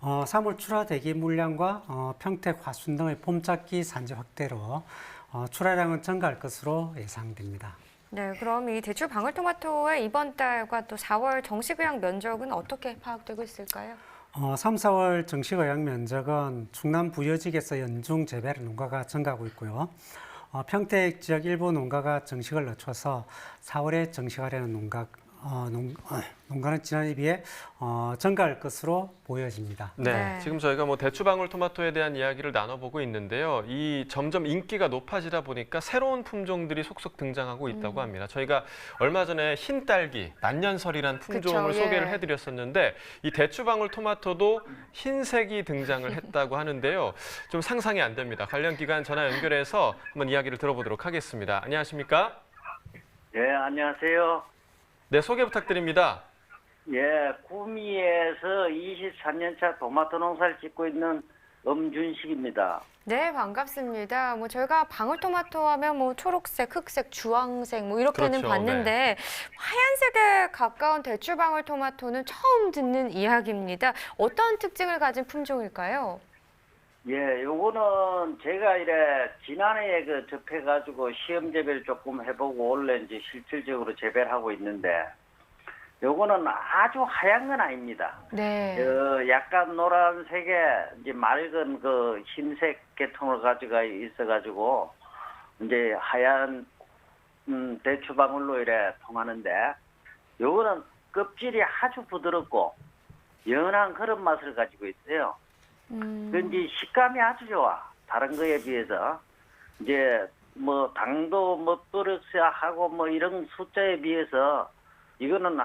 3월 출하 대기 물량과 평택, 화순 등의 봄작기 산지 확대로 출하량은 증가할 것으로 예상됩니다. 네, 그럼 이 대추 방울토마토의 이번 달과 또 4월 정식 의향 면적은 어떻게 파악되고 있을까요? 3, 4월 정식 의향 면적은 충남 부여직에서 연중 재배하는 농가가 증가하고 있고요. 평택 지역 일부 농가가 정식을 늦춰서 4월에 정식하려는 농가는 지난해에 비해 증가할 것으로 보여집니다. 네, 네. 지금 저희가 뭐 대추방울토마토에 대한 이야기를 나눠보고 있는데요. 이 점점 인기가 높아지다 보니까 새로운 품종들이 속속 등장하고 있다고 합니다. 저희가 얼마 전에 흰딸기, 난년설이란 품종을 그쵸, 예. 소개를 해드렸었는데 이 대추방울토마토도 흰색이 등장을 했다고 하는데요. 좀 상상이 안 됩니다. 관련 기관 전화 연결해서 한번 이야기를 들어보도록 하겠습니다. 안녕하십니까? 예, 안녕하세요. 네, 소개 부탁드립니다. 예, 구미에서 23년차 토마토 농사를 짓고 있는 엄준식입니다. 네, 반갑습니다. 뭐 저희가 방울토마토 하면 뭐 초록색, 흑색, 주황색 뭐 이렇게는 그렇죠, 봤는데 하얀색에 가까운 대추 방울토마토는 처음 듣는 이야기입니다. 어떤 특징을 가진 품종일까요? 예, 요거는 제가 이래 지난해에 접해가지고 시험 재배를 조금 해보고 올해 이제 실질적으로 재배를 하고 있는데 요거는 아주 하얀 건 아닙니다. 네. 약간 노란색에 이제 맑은 흰색 계통을 가지고 있어가지고 이제 하얀 대추방울로 이래 통하는데 요거는 껍질이 아주 부드럽고 연한 그런 맛을 가지고 있어요. 그런데 식감이 아주 좋아. 다른 거에 비해서 이제 뭐 당도 뭐 또르스하고 뭐 이런 숫자에 비해서 이거는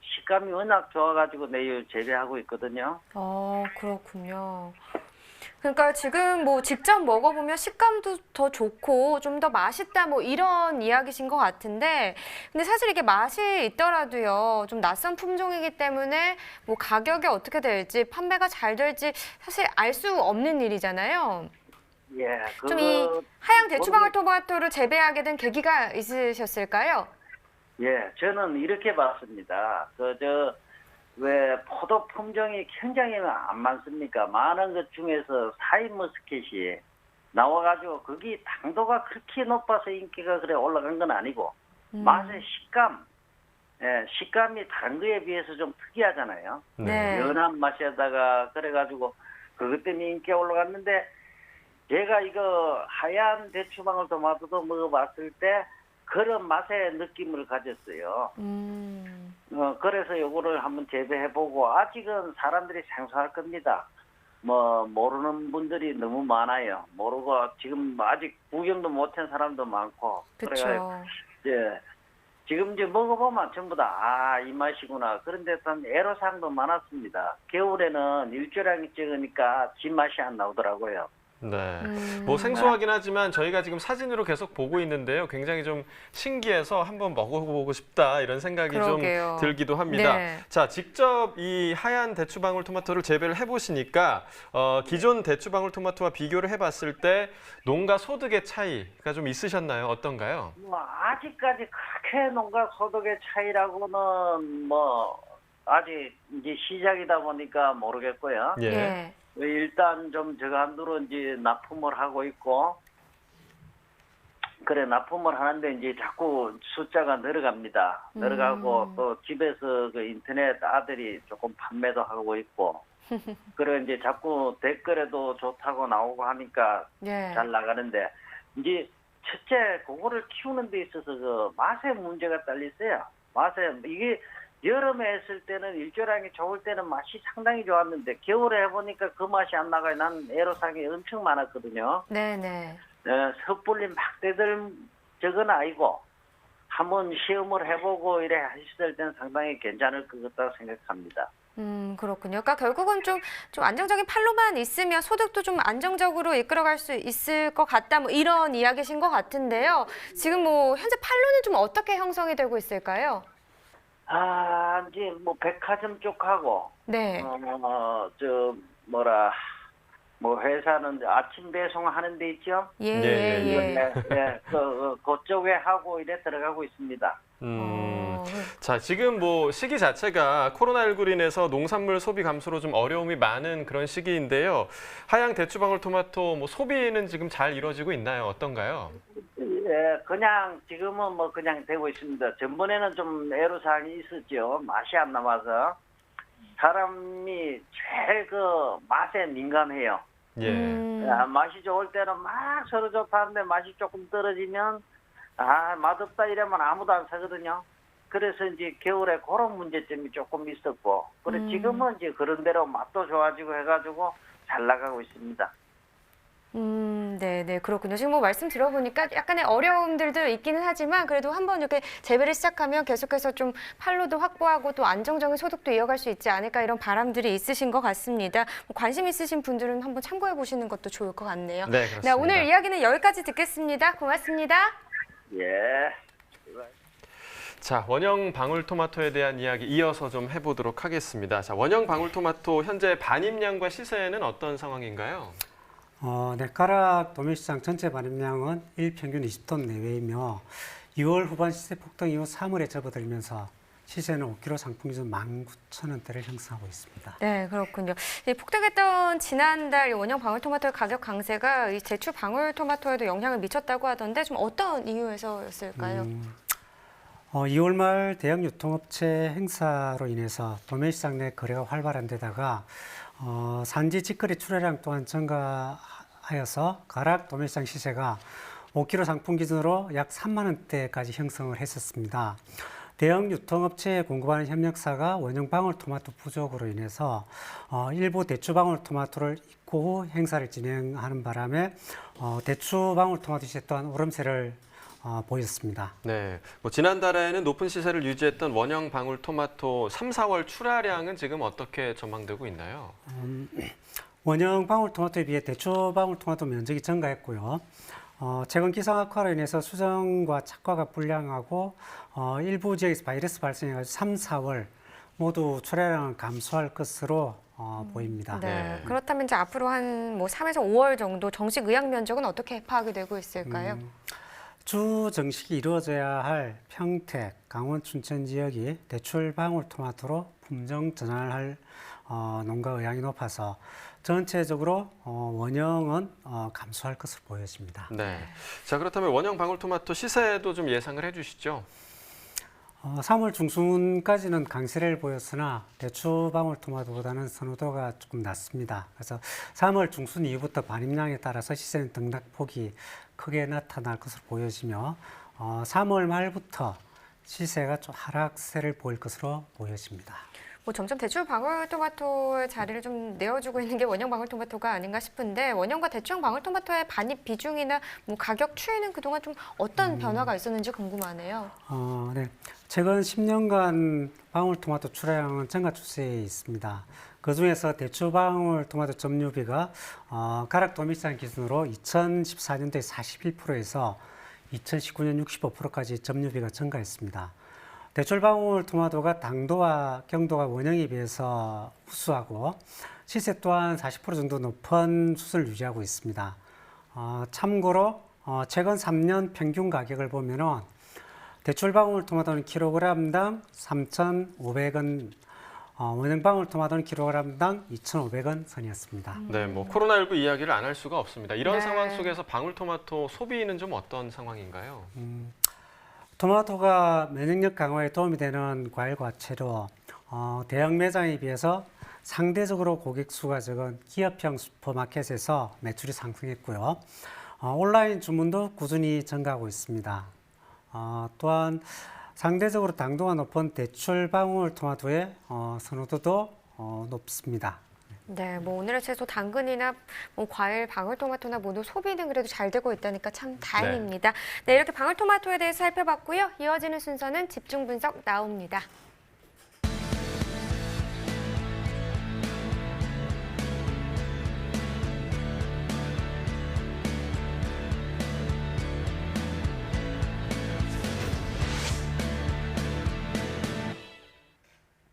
식감이 워낙 좋아가지고 내일 재배하고 있거든요. 그렇군요. 그러니까 지금 뭐 직접 먹어보면 식감도 더 좋고 좀 더 맛있다 뭐 이런 이야기신 것 같은데 근데 사실 이게 맛이 있더라도요 좀 낯선 품종이기 때문에 뭐 가격이 어떻게 될지 판매가 잘 될지 사실 알 수 없는 일이잖아요. 예, 좀 이 하양 대추방울토마토를 재배하게 된 계기가 있으셨을까요? 예, 저는 이렇게 봤습니다. 왜 포도 품종이 굉장히 안 많습니까? 많은 것 중에서 샤인머스켓이 나와가지고 거기 당도가 그렇게 높아서 인기가 그래 올라간 건 아니고 맛의 식감, 예, 식감이 다른 거에 비해서 좀 특이하잖아요. 네. 연한 맛에다가 그래가지고 그것 때문에 인기가 올라갔는데 제가 이거 하얀 대추방울토마토도 먹어봤을 때 그런 맛의 느낌을 가졌어요. 그래서 요거를 한번 재배해보고 아직은 사람들이 생소할 겁니다. 뭐 모르는 분들이 너무 많아요. 모르고 지금 아직 구경도 못한 사람도 많고. 그렇죠. 예, 지금 이제 먹어보면 전부 다 이 맛이구나. 그런데 참 애로사항도 많았습니다. 겨울에는 일조량이 적으니까 진맛이 안 나오더라고요. 네, 뭐 생소하긴 하지만 저희가 지금 사진으로 계속 보고 있는데요. 굉장히 좀 신기해서 한번 먹어보고 싶다 이런 생각이 그러게요. 좀 들기도 합니다. 네. 자, 직접 이 하얀 대추방울토마토를 재배를 해보시니까 기존 대추방울토마토와 비교를 해봤을 때 농가 소득의 차이가 좀 있으셨나요? 어떤가요? 뭐 아직까지 그렇게 농가 소득의 차이라고는 뭐 아직 이제 시작이다 보니까 모르겠고요. 예. 예. 일단 좀 저간두로 이제 납품을 하고 있고 그래 납품을 하는데 이제 자꾸 숫자가 늘어갑니다. 늘어가고 또 집에서 인터넷 아들이 조금 판매도 하고 있고 그래 이제 자꾸 댓글에도 좋다고 나오고 하니까 예. 잘 나가는데 이제 첫째 그거를 키우는 데 있어서 맛의 문제가 딸려 있어요. 맛에 이게 여름에 했을 때는 일조량이 좋을 때는 맛이 상당히 좋았는데 겨울에 해보니까 그 맛이 안 나가요. 난 애로사항이 엄청 많았거든요. 네네. 섣불리 막 대들 적은 아니고 한번 시험을 해보고 이래 하실 때는 상당히 괜찮을 것 같다고 생각합니다. 그렇군요. 그러니까 결국은 좀 안정적인 판로만 있으면 소득도 좀 안정적으로 이끌어갈 수 있을 것 같다. 뭐 이런 이야기신 것 같은데요. 지금 뭐 현재 판로는 좀 어떻게 형성이 되고 있을까요? 이제 뭐 백화점 쪽하고 네. 뭐 회사는 아침 배송하는 데 있죠. 예, 네, 예, 예. 그쪽에 하고 이래 들어가고 있습니다. 자, 지금 뭐 시기 자체가 코로나19로 인해서 농산물 소비 감소로 좀 어려움이 많은 그런 시기인데요. 하양 대추방울토마토 뭐 소비는 지금 잘 이루어지고 있나요? 어떤가요? 예, 그냥 지금은 뭐 그냥 되고 있습니다. 전번에는 좀 애로사항이 있었죠. 맛이 안 남아서 사람이 제일 그 맛에 민감해요. 예. 맛이 좋을 때는 막 서로 좋다는데 맛이 조금 떨어지면 맛없다 이러면 아무도 안 사거든요. 그래서 이제 겨울에 그런 문제점이 조금 있었고, 그래 지금은 이제 그런 대로 맛도 좋아지고 해가지고 잘 나가고 있습니다. 네, 그렇군요. 지금 뭐 말씀 들어보니까 약간의 어려움들도 있기는 하지만 그래도 한번 이렇게 재배를 시작하면 계속해서 좀 판로도 확보하고 또 안정적인 소득도 이어갈 수 있지 않을까 이런 바람들이 있으신 것 같습니다. 뭐 관심 있으신 분들은 한번 참고해 보시는 것도 좋을 것 같네요. 네, 그렇습니다. 네, 오늘 이야기는 여기까지 듣겠습니다. 고맙습니다. 예. 자, 원형 방울토마토에 대한 이야기 이어서 좀 해보도록 하겠습니다. 자, 원형 방울토마토 현재 반입량과 시세는 어떤 상황인가요? 넷가락 도매시장 전체 반입량은 일평균 20톤 내외이며 2월 후반 시세 폭등 이후 3월에 접어들면서 시세는 5kg 상품 기준 19,000원대를 형성하고 있습니다. 네, 그렇군요. 폭등했던 지난달 원형 방울토마토의 가격 강세가 이 제추 방울토마토에도 영향을 미쳤다고 하던데 좀 어떤 이유에서였을까요? 2월 말 대형 유통업체 행사로 인해서 도매시장 내 거래가 활발한 데다가 산지 직거래 출하량 또한 증가하여서 가락 도매시장 시세가 5kg 상품 기준으로 약 3만 원대까지 형성을 했었습니다. 대형 유통업체에 공급하는 협력사가 원형 방울토마토 부족으로 인해서 일부 대추 방울토마토를 입고 후 행사를 진행하는 바람에 대추 방울토마토 시세 또한 오름세를 보였습니다. 네, 뭐 지난달에는 높은 시세를 유지했던 원형 방울토마토 3, 4월 출하량은 지금 어떻게 전망되고 있나요? 원형 방울토마토에 비해 대추 방울토마토 면적이 증가했고요. 최근 기상 악화로 인해서 수정과 착과가 불량하고 일부 지역에서 바이러스 발생해가지고 3, 4월 모두 출하량을 감소할 것으로 보입니다. 네. 그렇다면 이제 앞으로 한 뭐 3에서 5월 정도 정식 의학 면적은 어떻게 파악이 되고 있을까요? 주 정식이 이루어져야 할 평택, 강원, 춘천 지역이 대출 방울토마토로 품종 전환을 할 농가 의향이 높아서 전체적으로 원형은 감소할 것으로 보여집니다. 네. 자, 그렇다면 원형 방울토마토 시세도 좀 예상을 해주시죠. 3월 중순까지는 강세를 보였으나 대추 방울토마토보다는 선호도가 조금 낮습니다. 그래서 3월 중순 이후부터 반입량에 따라서 시세는 등락폭이 크게 나타날 것으로 보여지며 3월 말부터 시세가 좀 하락세를 보일 것으로 보여집니다. 뭐 점점 대추 방울토마토의 자리를 좀 내어주고 있는 게 원형 방울토마토가 아닌가 싶은데 원형과 대추형 방울토마토의 반입 비중이나 뭐 가격 추이는 그동안 좀 어떤 변화가 있었는지 궁금하네요. 네. 최근 10년간 방울토마토 출하량은 증가 추세에 있습니다. 그중에서 대추 방울토마토 점유비가 가락 도매시장 기준으로 2014년도에 41%에서 2019년 65%까지 점유비가 증가했습니다. 대추 방울토마토가 당도와 경도가 원형에 비해서 우수하고 시세 또한 40% 정도 높은 수준을 유지하고 있습니다. 참고로 최근 3년 평균 가격을 보면은 대추 방울토마토는 킬로그램당 3,500원, 원형 방울토마토는 킬로그램당 2,500원 선이었습니다. 네, 뭐 코로나19 이야기를 안 할 수가 없습니다. 이런 네. 상황 속에서 방울토마토 소비는 좀 어떤 상황인가요? 토마토가 면역력 강화에 도움이 되는 과일과 채로 대형 매장에 비해서 상대적으로 고객 수가 적은 기업형 슈퍼마켓에서 매출이 상승했고요. 온라인 주문도 꾸준히 증가하고 있습니다. 또한 상대적으로 당도가 높은 대출 방울토마토의 선호도도 높습니다. 네, 뭐 오늘의 채소 당근이나 뭐 과일, 방울토마토나 모두 소비는 그래도 잘 되고 있다니까 참 다행입니다. 네, 이렇게 방울토마토에 대해서 살펴봤고요. 이어지는 순서는 집중 분석 나옵니다.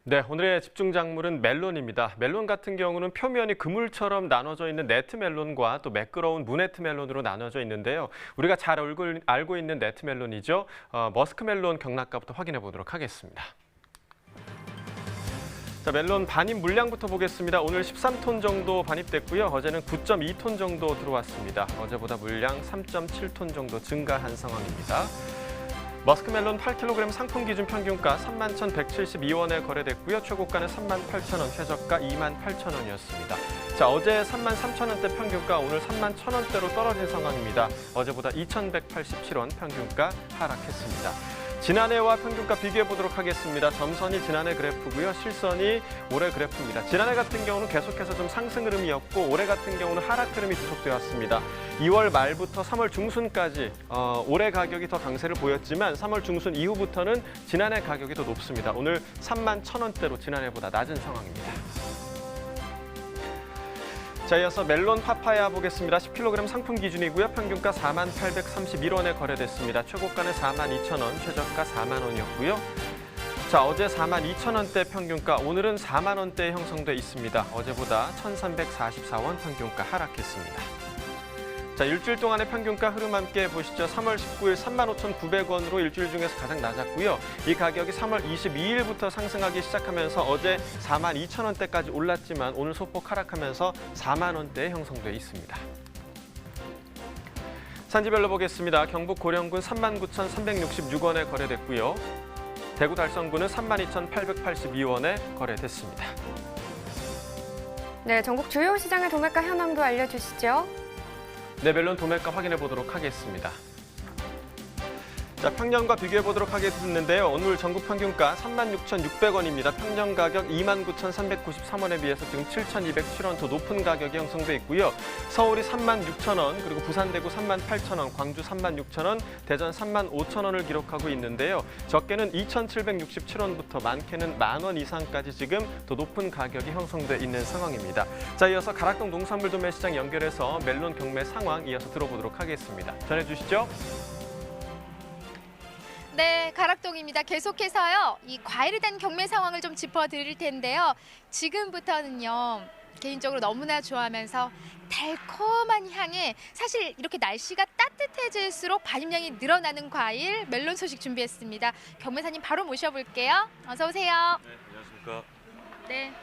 네, 오늘의 집중 작물은 멜론입니다. 멜론 같은 경우는 표면이 그물처럼 나눠져 있는 네트 멜론과 또 매끄러운 무네트 멜론으로 나눠져 있는데요. 우리가 잘 알고 있는 네트 멜론이죠. 머스크 멜론 경락가부터 확인해 보도록 하겠습니다. 자, 멜론 반입 물량부터 보겠습니다. 오늘 13톤 정도 반입됐고요. 어제는 9.2톤 정도 들어왔습니다. 어제보다 물량 3.7톤 정도 증가한 상황입니다. 머스크멜론 8kg 상품 기준 평균가 31,172원에 거래됐고요. 최고가는 38,000원, 최저가 28,000원이었습니다. 자, 어제 33,000원대 평균가, 오늘 31,000원대로 떨어진 상황입니다. 어제보다 2,187원 평균가 하락했습니다. 지난해와 평균가 비교해 보도록 하겠습니다. 점선이 지난해 그래프고요. 실선이 올해 그래프입니다. 지난해 같은 경우는 계속해서 좀 상승 흐름이었고 올해 같은 경우는 하락 흐름이 지속되어 왔습니다. 2월 말부터 3월 중순까지 올해 가격이 더 강세를 보였지만 3월 중순 이후부터는 지난해 가격이 더 높습니다. 오늘 31,000원대로 지난해보다 낮은 상황입니다. 자, 이어서 멜론 파파야 보겠습니다. 10kg 상품 기준이고요. 평균가 48,831원에 거래됐습니다. 최고가는 42,000원, 최저가 4만 원이었고요. 자, 어제 42,000원대 평균가, 오늘은 4만 원대에 형성돼 있습니다. 어제보다 1,344원 평균가 하락했습니다. 자, 일주일 동안의 평균가 흐름 함께 보시죠. 3월 19일 35,900원으로 일주일 중에서 가장 낮았고요. 이 가격이 3월 22일부터 상승하기 시작하면서 어제 42,000원대까지 올랐지만 오늘 소폭 하락하면서 4만 원대에 형성돼 있습니다. 산지별로 보겠습니다. 경북 고령군 39,366원에 거래됐고요. 대구 달성군은 32,882원에 거래됐습니다. 네, 전국 주요 시장의 도매가 현황도 알려주시죠. 네, 멜론 도매가 확인해 보도록 하겠습니다. 자, 평년과 비교해 보도록 하겠는데요. 오늘 전국 평균가 36,600원입니다. 평년 가격 29,393원에 비해서 지금 7,207원 더 높은 가격이 형성돼 있고요. 서울이 36,000원, 그리고 부산, 대구 38,000원, 광주 36,000원, 대전 35,000원을 기록하고 있는데요. 적게는 2,767원부터 많게는 10,000원 이상까지 지금 더 높은 가격이 형성돼 있는 상황입니다. 자, 이어서 가락동 농산물 도매시장 연결해서 멜론 경매 상황 이어서 들어보도록 하겠습니다. 전해주시죠. 네, 가락동입니다. 계속해서요, 이 과일에 대한 경매 상황을 좀 짚어드릴 텐데요. 지금부터는요, 개인적으로 너무나 좋아하면서 달콤한 향에, 사실 이렇게 날씨가 따뜻해질수록 반입량이 늘어나는 과일, 멜론 소식 준비했습니다. 경매사님 바로 모셔볼게요. 어서 오세요. 네, 안녕하십니까. 네.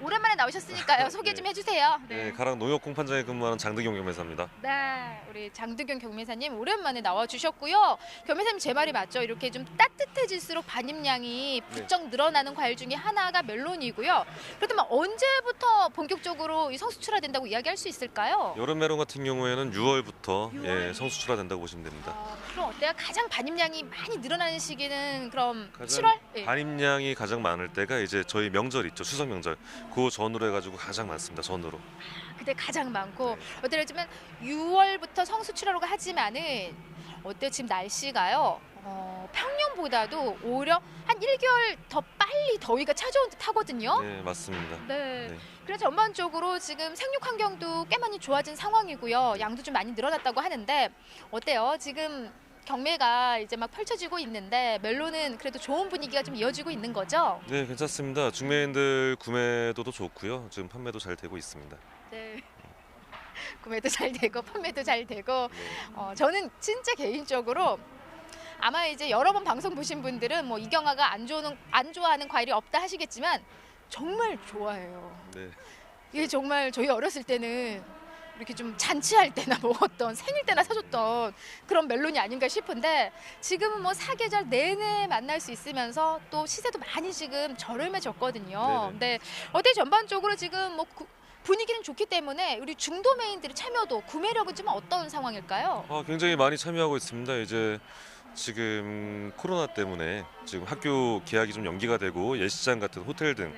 오랜만에 나오셨으니까요. 소개 좀 해주세요. 네, 가락 농협 공판장에 근무하는 장득용 경매사입니다. 네, 우리 장두경 경매사님 오랜만에 나와주셨고요. 경매사님 제 말이 맞죠? 이렇게 좀 따뜻해질수록 반입량이 부쩍 늘어나는 과일 중에 하나가 멜론이고요. 그렇다면 언제부터 본격적으로 성수출하된다고 이야기할 수 있을까요? 여름 멜론 같은 경우에는 6월부터 성수출하된다고 보시면 됩니다. 그럼 어때요? 가장 반입량이 많이 늘어나는 시기는 그럼 가장 7월? 네. 반입량이 가장 많을 때가 이제 저희 명절 있죠, 추석 명절. 그 전후로 해가지고 가장 많습니다, 전후로. 그때 가장 많고, 어때요?지만 6월부터 성수출하려고 하지만은 어때요? 지금 날씨가요. 평년보다도 오히려 한 1개월 더 빨리 더위가 찾아온 듯 하거든요. 네, 맞습니다. 네. 네. 그래서 전반적으로 지금 생육 환경도 꽤 많이 좋아진 상황이고요. 양도 좀 많이 늘어났다고 하는데 어때요? 지금 경매가 이제 막 펼쳐지고 있는데 멜론은 그래도 좋은 분위기가 좀 이어지고 있는 거죠? 네, 괜찮습니다. 중매인들 구매도도 좋고요. 지금 판매도 잘 되고 있습니다. 네. 구매도 잘 되고 판매도 잘 되고 저는 진짜 개인적으로 아마 이제 여러 번 방송 보신 분들은 뭐 이경아가 안 좋아하는 과일이 없다 하시겠지만 정말 좋아해요. 네. 이게 정말 저희 어렸을 때는 이렇게 좀 잔치할 때나 먹었던, 생일 때나 사줬던 그런 멜론이 아닌가 싶은데 지금은 뭐 사계절 내내 만날 수 있으면서 또 시세도 많이 지금 저렴해졌거든요. 네네. 네. 어때 전반적으로 지금 뭐 분위기는 좋기 때문에 우리 중도매인들의 참여도, 구매력은 좀 어떤 상황일까요? 굉장히 많이 참여하고 있습니다. 이제 지금 코로나 때문에 지금 학교 개학이 좀 연기가 되고 예식장 같은 호텔 등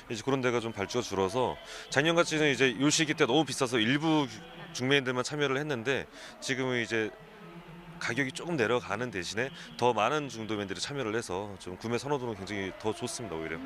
이제 그런 데가 좀 발주가 줄어서 작년같이는 이제 요 시기 때 너무 비싸서 일부 중매인들만 참여를 했는데 지금은 이제 가격이 조금 내려가는 대신에 더 많은 중도면들이 참여를 해서 좀 구매 선호도는 굉장히 더 좋습니다, 오히려.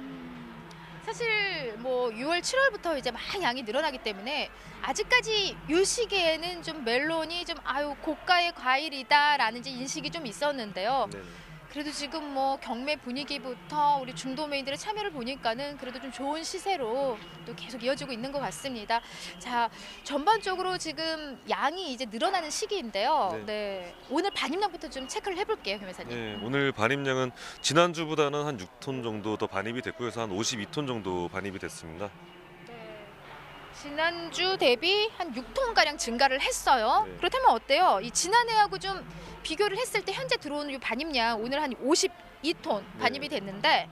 사실 뭐 6월, 7월부터 이제 막 양이 늘어나기 때문에 아직까지 이 시기에는 좀 멜론이 좀 고가의 과일이다라는 이제 인식이 좀 있었는데요. 네네. 그래도 지금 뭐 경매 분위기부터 우리 중도메인들의 참여를 보니까는 그래도 좀 좋은 시세로 또 계속 이어지고 있는 것 같습니다. 자, 전반적으로 지금 양이 이제 늘어나는 시기인데요. 네. 네. 오늘 반입량부터 좀 체크를 해볼게요, 김 회사님. 네, 오늘 반입량은 지난주보다는 한 6톤 정도 더 반입이 됐고요. 그래서 한 52톤 정도 반입이 됐습니다. 지난주 대비 한 6톤 가량 증가를 했어요. 네. 그렇다면 어때요? 이 지난해하고 좀 비교를 했을 때 현재 들어오는 이 반입량 오늘 한 52톤 반입이 됐는데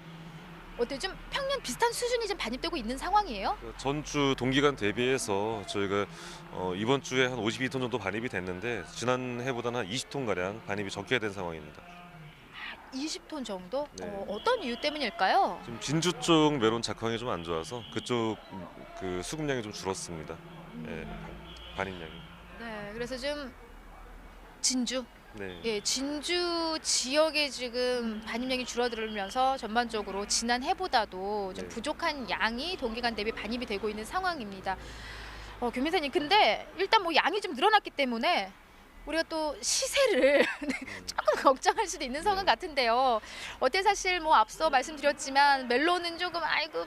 어때요? 좀 평년 비슷한 수준이 좀 반입되고 있는 상황이에요? 전주 동기간 대비해서 저희가 이번 주에 한 52톤 정도 반입이 됐는데 지난해보다는 한 20톤 가량 반입이 적게 된 상황입니다. 20톤 정도? 네. 어떤 이유 때문일까요? 지금 진주 쪽 메론 작황이 좀 안 좋아서 그쪽 그 수급량이 좀 줄었습니다. 예, 반입량이. 네, 그래서 좀 진주, 네. 예, 진주 지역에 지금 반입량이 줄어들면서 전반적으로 지난 해보다도 좀 네. 부족한 양이 동기간 대비 반입이 되고 있는 상황입니다. 교민사님, 근데 일단 뭐 양이 좀 늘어났기 때문에 우리가 또 시세를 조금 걱정할 수도 있는 상황 같은데요. 어때 사실 뭐 앞서 말씀드렸지만 멜론은 조금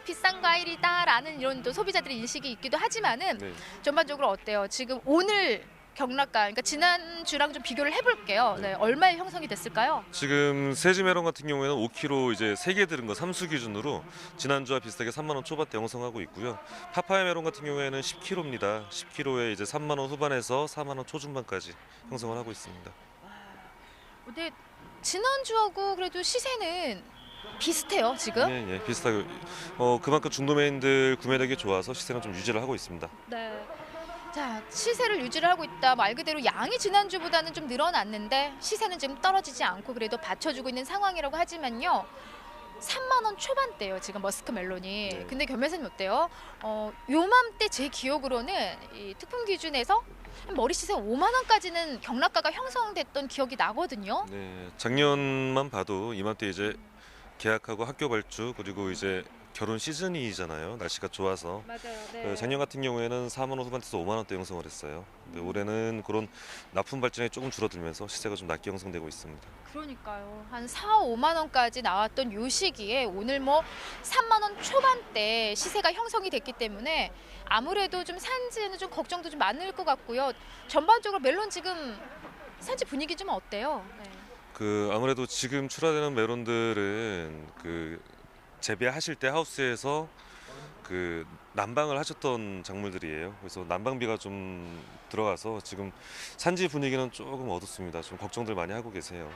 비싼 과일이다라는 이런 또 소비자들의 인식이 있기도 하지만은 네. 전반적으로 어때요? 지금 오늘 경락가, 그러니까 지난주랑 좀 비교를 해볼게요. 네. 네, 얼마에 형성이 됐을까요? 지금 세지 메론 같은 경우에는 5kg 이제 3개 들은 거 3수 기준으로 지난주와 비슷하게 3만 원 초반대 형성하고 있고요. 파파야 메론 같은 경우에는 10kg입니다. 10kg에 이제 3만 원 후반에서 4만 원 초중반까지 형성을 하고 있습니다. 근데 지난주하고 그래도 시세는 비슷해요, 지금? 예, 예, 비슷하게 그만큼 중도매인들 구매력이 좋아서 시세는 좀 유지를 하고 있습니다. 네. 자, 시세를 유지를 하고 있다. 말 그대로 양이 지난주보다는 좀 늘어났는데 시세는 지금 떨어지지 않고 그래도 받쳐주고 있는 상황이라고 하지만요. 3만 원 초반대예요, 지금 머스크 멜론이. 네. 근데 겸매사님 어때요? 요맘때 제 기억으로는 이 특품 기준에서 머리 시세 5만 원까지는 경락가가 형성됐던 기억이 나거든요. 네, 작년만 봐도 이맘때 이제 계약하고 학교 발주 그리고 이제 결혼 시즌이잖아요. 날씨가 좋아서. 맞아요. 작년 같은 경우에는 4만 원 후반대에서 5만 원대 형성을 했어요. 근데 올해는 그런 납품 발전이 조금 줄어들면서 시세가 좀 낮게 형성되고 있습니다. 그러니까요. 한 4, 5만 원까지 나왔던 요 시기에 오늘 뭐 3만 원 초반대 시세가 형성이 됐기 때문에 아무래도 좀 산지에는 좀 걱정도 좀 많을 것 같고요. 전반적으로 멜론 지금 산지 분위기 좀 어때요? 네. 아무래도 지금 출하되는 메론들은 재배하실 때 하우스에서 난방을 하셨던 작물들이에요. 그래서 난방비가 좀 들어가서 지금 산지 분위기는 조금 어둡습니다. 좀 걱정들 많이 하고 계세요.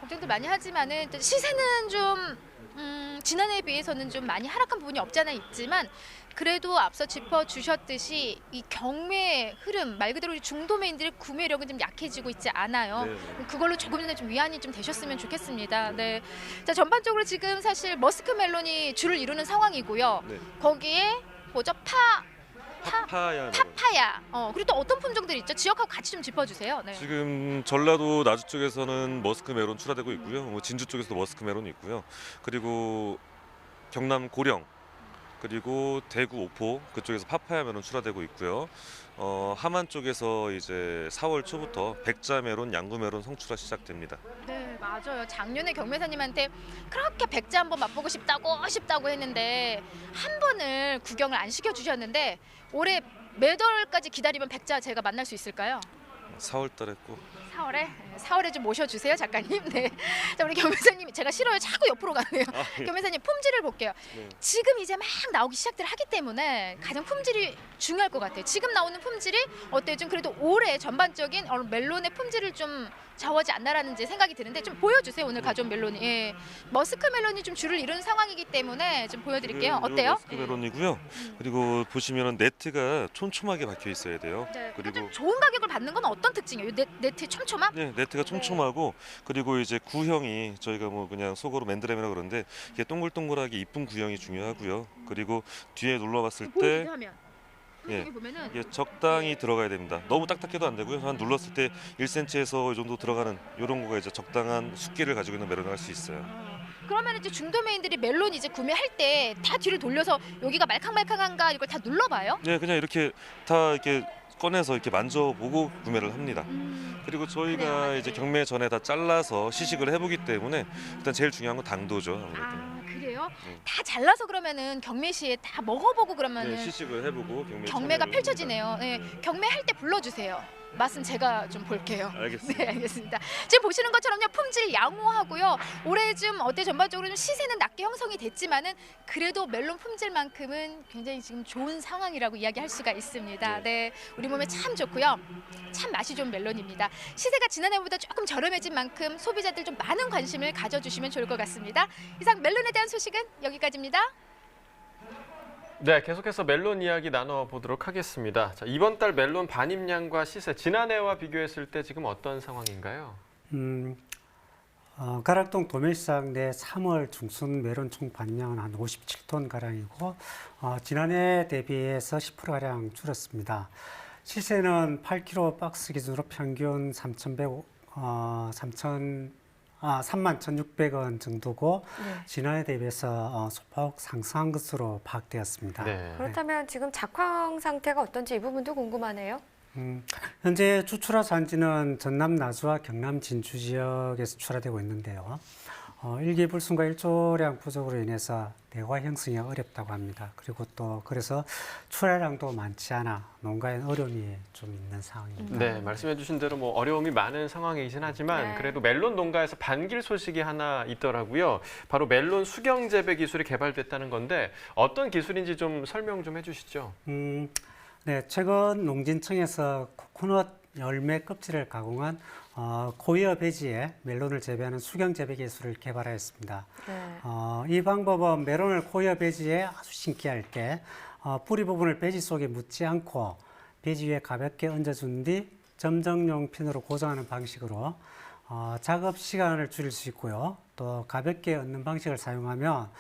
걱정도 많이 하지만은 또 시세는 좀 지난해에 비해서는 좀 많이 하락한 부분이 없지 않아 있지만 그래도 앞서 짚어주셨듯이 이 경매의 흐름 말 그대로 중도매인들의 구매력은 좀 약해지고 있지 않아요. 네. 그걸로 조금이라도 좀 위안이 좀 되셨으면 좋겠습니다. 네. 자, 전반적으로 지금 사실 머스크 멜론이 줄을 이루는 상황이고요. 네. 거기에 뭐죠? 파파야 메론. 파파야. 그리고 또 어떤 품종들이 있죠? 지역하고 같이 좀 짚어주세요. 네. 지금 전라도 나주 쪽에서는 머스크 메론 출하되고 있고요. 진주 쪽에서도 머스크 메론이 있고요. 그리고 경남 고령 그리고 대구 오포 그쪽에서 파파야 메론 출하되고 있고요. 함안 쪽에서 이제 4월 초부터 백자 메론, 양구 메론 성출하 시작됩니다. 네, 맞아요. 작년에 경매사님한테 그렇게 백자 한번 맛보고 싶다고 했는데 한 번을 구경을 안 시켜주셨는데 올해 몇 월까지 기다리면 백자 제가 만날 수 있을까요? 4월 달에 꼭 4월에 좀 모셔주세요, 작가님. 네. 자, 우리 경매사님 제가 싫어요. 자꾸 옆으로 가네요. 예. 경매사님 품질을 볼게요. 네. 지금 이제 막 나오기 시작들 하기 때문에 가장 품질이 중요할 것 같아요. 지금 나오는 품질이 어때요? 좀 그래도 올해 전반적인 멜론의 품질을 좀 좌우하지 않나라는 생각이 드는데 좀 보여주세요. 오늘 가져온 멜론이. 예. 머스크 멜론이 좀 줄을 이루는 상황이기 때문에 좀 보여드릴게요. 어때요? 머스크 메론이고요. 그리고 보시면은 네트가 촘촘하게 박혀 있어야 돼요. 네. 그리고 좀 좋은 가격을 받는 건 어때요? 어떤 특징이에요? 네트 촘촘함? 네, 네트가 촘촘하고 그리고 이제 구형이 저희가 뭐 그냥 속어로 맨드램이라 그러는데 이게 동글동글하게 이쁜 구형이 중요하고요. 그리고 뒤에 눌러봤을 때 하면 예, 여기 보면은 이게 적당히 들어가야 됩니다. 너무 딱딱해도 안 되고요. 한 눌렀을 때 1cm에서 이 정도 들어가는 이런 거가 이제 적당한 숫기를 가지고 있는 멜론을 할 수 있어요. 그러면 이제 중도메인들이 멜론 이제 구매할 때 다 뒤를 돌려서 여기가 말캉말캉한가 이걸 다 눌러봐요? 네, 그냥 이렇게 다 이렇게 꺼내서 이렇게 만져보고 구매를 합니다. 그리고 저희가 이제 경매 전에 다 잘라서 시식을 해보기 때문에 일단 제일 중요한 건 당도죠. 아무래도. 아 그래요? 네. 다 잘라서 그러면은 경매 시에 다 먹어보고 그러면은 네, 시식을 해보고 경매가 참여를 펼쳐지네요. 합니다. 네, 경매할 때 불러주세요. 맛은 제가 좀 볼게요. 알겠습니다. 네, 알겠습니다. 지금 보시는 것처럼요, 품질 양호하고요. 올해 좀 어때 전반적으로 좀 시세는 낮게 형성이 됐지만은 그래도 멜론 품질만큼은 굉장히 지금 좋은 상황이라고 이야기할 수가 있습니다. 네, 우리 몸에 참 좋고요. 참 맛이 좋은 멜론입니다. 시세가 지난해보다 조금 저렴해진 만큼 소비자들 좀 많은 관심을 가져주시면 좋을 것 같습니다. 이상 멜론에 대한 소식은 여기까지입니다. 네, 계속해서 멜론 이야기 나눠보도록 하겠습니다. 자, 이번 달 멜론 반입량과 시세, 지난해와 비교했을 때 지금 어떤 상황인가요? 가락동 도매시장 내 3월 중순 멜론 총 반입량은 한 57톤 가량이고 지난해 대비해서 10%가량 줄었습니다. 시세는 8kg 박스 기준으로 평균 31,600원 정도고 지난해 대비해서 소폭 상승한 것으로 파악되었습니다. 네. 그렇다면 지금 작황 상태가 어떤지 이 부분도 궁금하네요. 현재 주출하 산지는 전남 나주와 경남 진주 지역에서 출하되고 있는데요. 일기불순과 일조량 부족으로 인해서 대과 형성이 어렵다고 합니다. 그리고 또 그래서 출하량도 많지 않아 농가에 어려움이 좀 있는 상황입니다. 네, 말씀해 주신 대로 뭐 어려움이 많은 상황이긴 하지만 네. 그래도 멜론 농가에서 반길 소식이 하나 있더라고요. 바로 멜론 수경 재배 기술이 개발됐다는 건데 어떤 기술인지 좀 설명 좀 해주시죠. 네, 최근 농진청에서 코코넛 열매 껍질을 가공한 코이어 배지에 멜론을 재배하는 수경 재배 기술을 개발하였습니다. 네. 이 방법은 멜론을 코이어 배지에 아주 심게 할 때 뿌리 부분을 배지 속에 묻지 않고 배지 위에 가볍게 얹어준 뒤 점정용 핀으로 고정하는 방식으로 작업 시간을 줄일 수 있고요. 또 가볍게 얹는 방식을 사용하면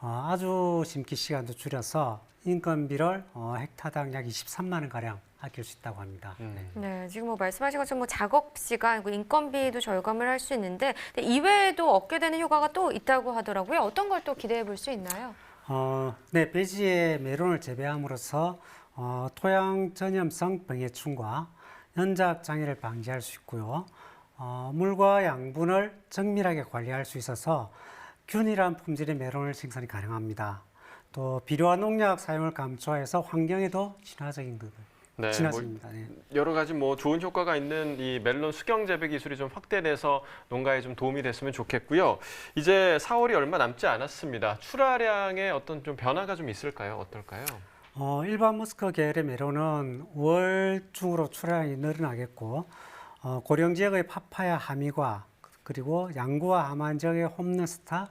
아주 심기 시간도 줄여서 인건비를 헥타당 약 23만 원 가량 아낄 수 있다고 합니다. 네, 지금 뭐 말씀하신 것처럼 뭐 작업 시간, 인건비도 절감을 할 수 있는데 이외에도 얻게 되는 효과가 또 있다고 하더라고요. 어떤 걸 또 기대해 볼 수 있나요? 네, 배지에 멜론을 재배함으로써 토양 전염성 병해충과 연작 장애를 방지할 수 있고요. 물과 양분을 정밀하게 관리할 수 있어서 균일한 품질의 멜론을 생산이 가능합니다. 또 비료와 농약 사용을 감소해서 환경에도 친화적인 것을. 네, 친화적입니다. 네. 여러 가지 뭐 좋은 효과가 있는 이 멜론 수경 재배 기술이 좀 확대돼서 농가에 좀 도움이 됐으면 좋겠고요. 이제 4월이 얼마 남지 않았습니다. 출하량에 어떤 좀 변화가 좀 있을까요? 어떨까요? 일반 머스크 계열의 멜론은 5월 중으로 출하량이 늘어나겠고 고령 지역의 파파야 하미과 그리고 양구와 하만 지역의 홈런스타,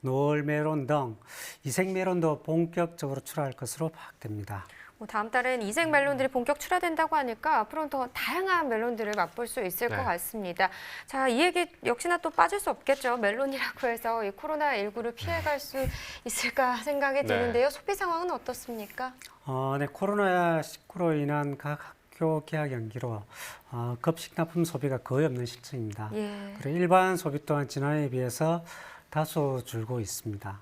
노을 멜론 등 이색 멜론도 본격적으로 출하할 것으로 파악됩니다. 다음 달엔 이색 멜론들이 본격 출하된다고 하니까 앞으로는 더 다양한 멜론들을 맛볼 수 있을 것 같습니다. 자, 이 얘기 역시나 또 빠질 수 없겠죠. 멜론이라고 해서 이 코로나19를 피해갈 수 있을까 생각이 드는데요. 소비 상황은 어떻습니까? 네, 코로나19로 인한 각 학교 개학 연기로 급식납품 소비가 거의 없는 실정입니다. 그리고 일반 소비 또한 지난해에 비해서 다소 줄고 있습니다.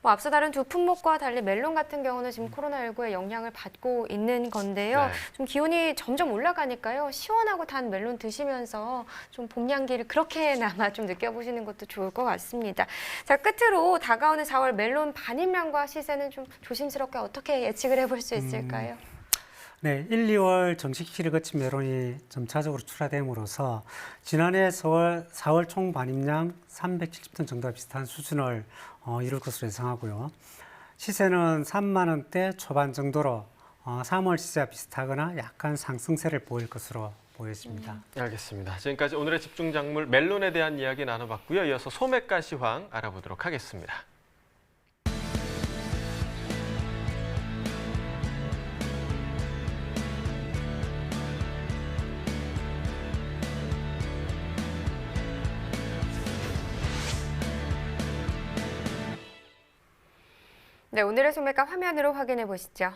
뭐 앞서 다른 두 품목과 달리 멜론 같은 경우는 지금 코로나19의 영향을 받고 있는 건데요. 네. 좀 기온이 점점 올라가니까요. 시원하고 단 멜론 드시면서 좀 봄 향기를 그렇게나마 좀 느껴보시는 것도 좋을 것 같습니다. 자, 끝으로 다가오는 4월 멜론 반입량과 시세는 좀 조심스럽게 어떻게 예측을 해볼 수 있을까요? 네, 1, 2월 정식 시를 거친 멜론이 점차적으로 출하됨으로써 지난해 4월 총 반입량 370톤 정도와 비슷한 수준을 이룰 것으로 예상하고요. 시세는 3만 원대 초반 정도로 3월 시세와 비슷하거나 약간 상승세를 보일 것으로 보여집니다. 알겠습니다. 지금까지 오늘의 집중 작물 멜론에 대한 이야기 나눠봤고요. 이어서 소매가 시황 알아보도록 하겠습니다. 네, 오늘의 소매가 화면으로 확인해 보시죠.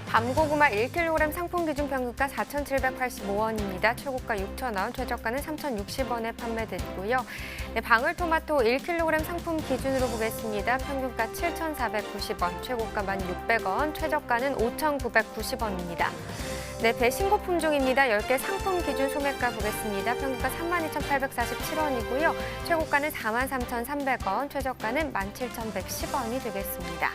밤고구마 1kg 상품 기준 평균가 4,785원입니다. 최고가 6,000원, 최저가는 3,060원에 판매됐고요. 네, 방울토마토 1kg 상품 기준으로 보겠습니다. 평균가 7,490원, 최고가 1,600원, 최저가는 5,990원입니다. 네, 배 신고 품종입니다. 10개 상품 기준 소매가 보겠습니다. 평균가 32,847원이고요. 최고가는 43,300원, 최저가는 17,110원이 되겠습니다.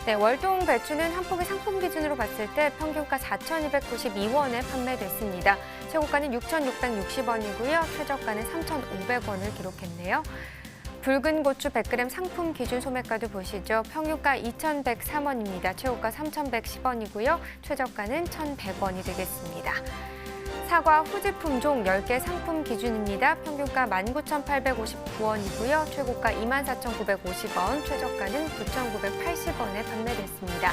네, 월동 배추는 한 포기 상품 기준으로 봤을 때 평균가 4,292원에 판매됐습니다. 최고가는 6,660원이고요. 최저가는 3,500원을 기록했네요. 붉은 고추 100g 상품 기준 소매가도 보시죠. 평균가 2,103원입니다. 최고가 3,110원이고요. 최저가는 1,100원이 되겠습니다. 사과 후지 품종 10개 상품 기준입니다. 평균가 19,859원이고요. 최고가 24,950원, 최저가는 9,980원에 판매됐습니다.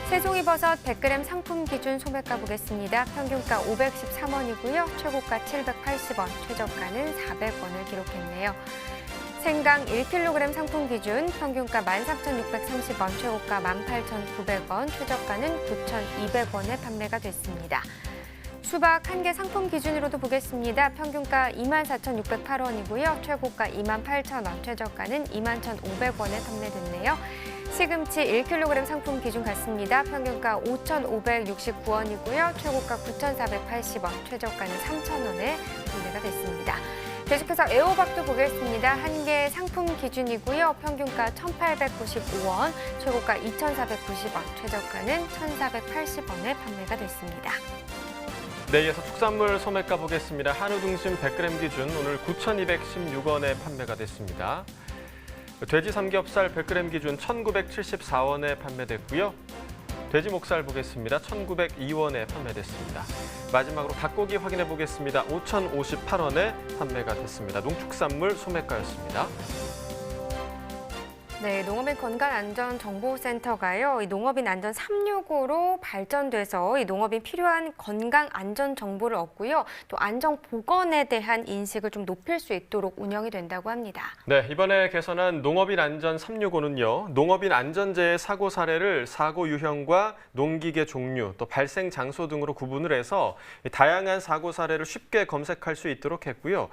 새송이버섯 100g 상품 기준 소매가 보겠습니다. 평균가 513원이고요. 최고가 780원, 최저가는 400원을 기록했네요. 생강 1kg 상품 기준 평균가 14,630원, 최고가 18,900원, 최저가는 9,200원에 판매가 됐습니다. 수박 1개 상품 기준으로도 보겠습니다. 평균가 24,608원이고요. 최고가 28,000원, 최저가는 21,500원에 판매됐네요. 시금치 1kg 상품 기준 같습니다. 평균가 5,569원이고요. 최고가 9,480원, 최저가는 3,000원에 판매가 됐습니다. 계속해서 애호박도 보겠습니다. 1개 상품 기준이고요. 평균가 1,895원, 최고가 2,490원, 최저가는 1,480원에 판매가 됐습니다. 네, 이어서 축산물 소매가 보겠습니다. 한우 등심 100g 기준 오늘 9,216원에 판매가 됐습니다. 돼지 삼겹살 100g 기준 1,974원에 판매됐고요. 돼지 목살 보겠습니다. 1,902원에 판매됐습니다. 마지막으로 닭고기 확인해 보겠습니다. 5,058원에 판매가 됐습니다. 농축산물 소매가였습니다. 네, 농업인 건강안전정보센터가요. 이 농업인 안전 365로 발전돼서 이 농업인 필요한 건강 안전 정보를 얻고요. 또 안전 보건에 대한 인식을 좀 높일 수 있도록 운영이 된다고 합니다. 네, 이번에 개선한 농업인 안전 365는요. 농업인 안전재해 사고 사례를 사고 유형과 농기계 종류, 또 발생 장소 등으로 구분을 해서 다양한 사고 사례를 쉽게 검색할 수 있도록 했고요.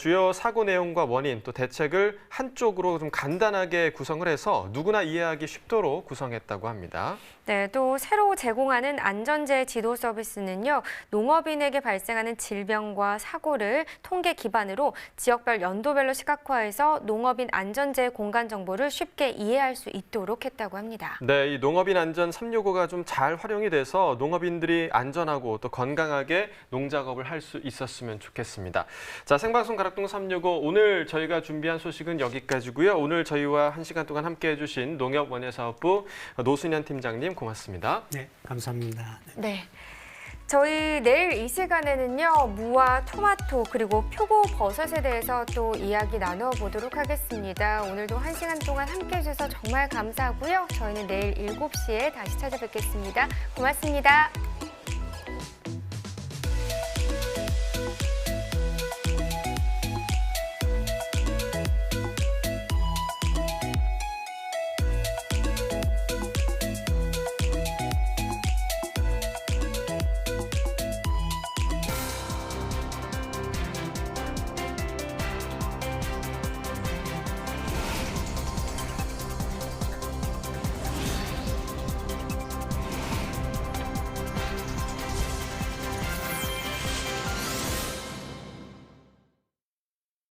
주요 사고 내용과 원인, 또 대책을 한쪽으로 좀 간단하게 구성을 해서 누구나 이해하기 쉽도록 구성했다고 합니다. 네, 또 새로 제공하는 안전재해 지도 서비스는요. 농업인에게 발생하는 질병과 사고를 통계 기반으로 지역별 연도별로 시각화해서 농업인 안전재해 공간 정보를 쉽게 이해할 수 있도록 했다고 합니다. 네, 이 농업인 안전 365가 좀 잘 활용이 돼서 농업인들이 안전하고 또 건강하게 농작업을 할 수 있었으면 좋겠습니다. 자, 생방송 가락동 365 오늘 저희가 준비한 소식은 여기까지고요. 오늘 저희와 1시간 동안 함께해 주신 농협원예사업부 노순현 팀장님 고맙습니다. 네, 감사합니다. 네. 저희 내일 이 시간에는요, 무와 토마토 그리고 표고버섯에 대해서 또 이야기 나눠보도록 하겠습니다. 오늘도 1시간 동안 함께해 주셔서 정말 감사하고요. 저희는 내일 7시에 다시 찾아뵙겠습니다. 고맙습니다.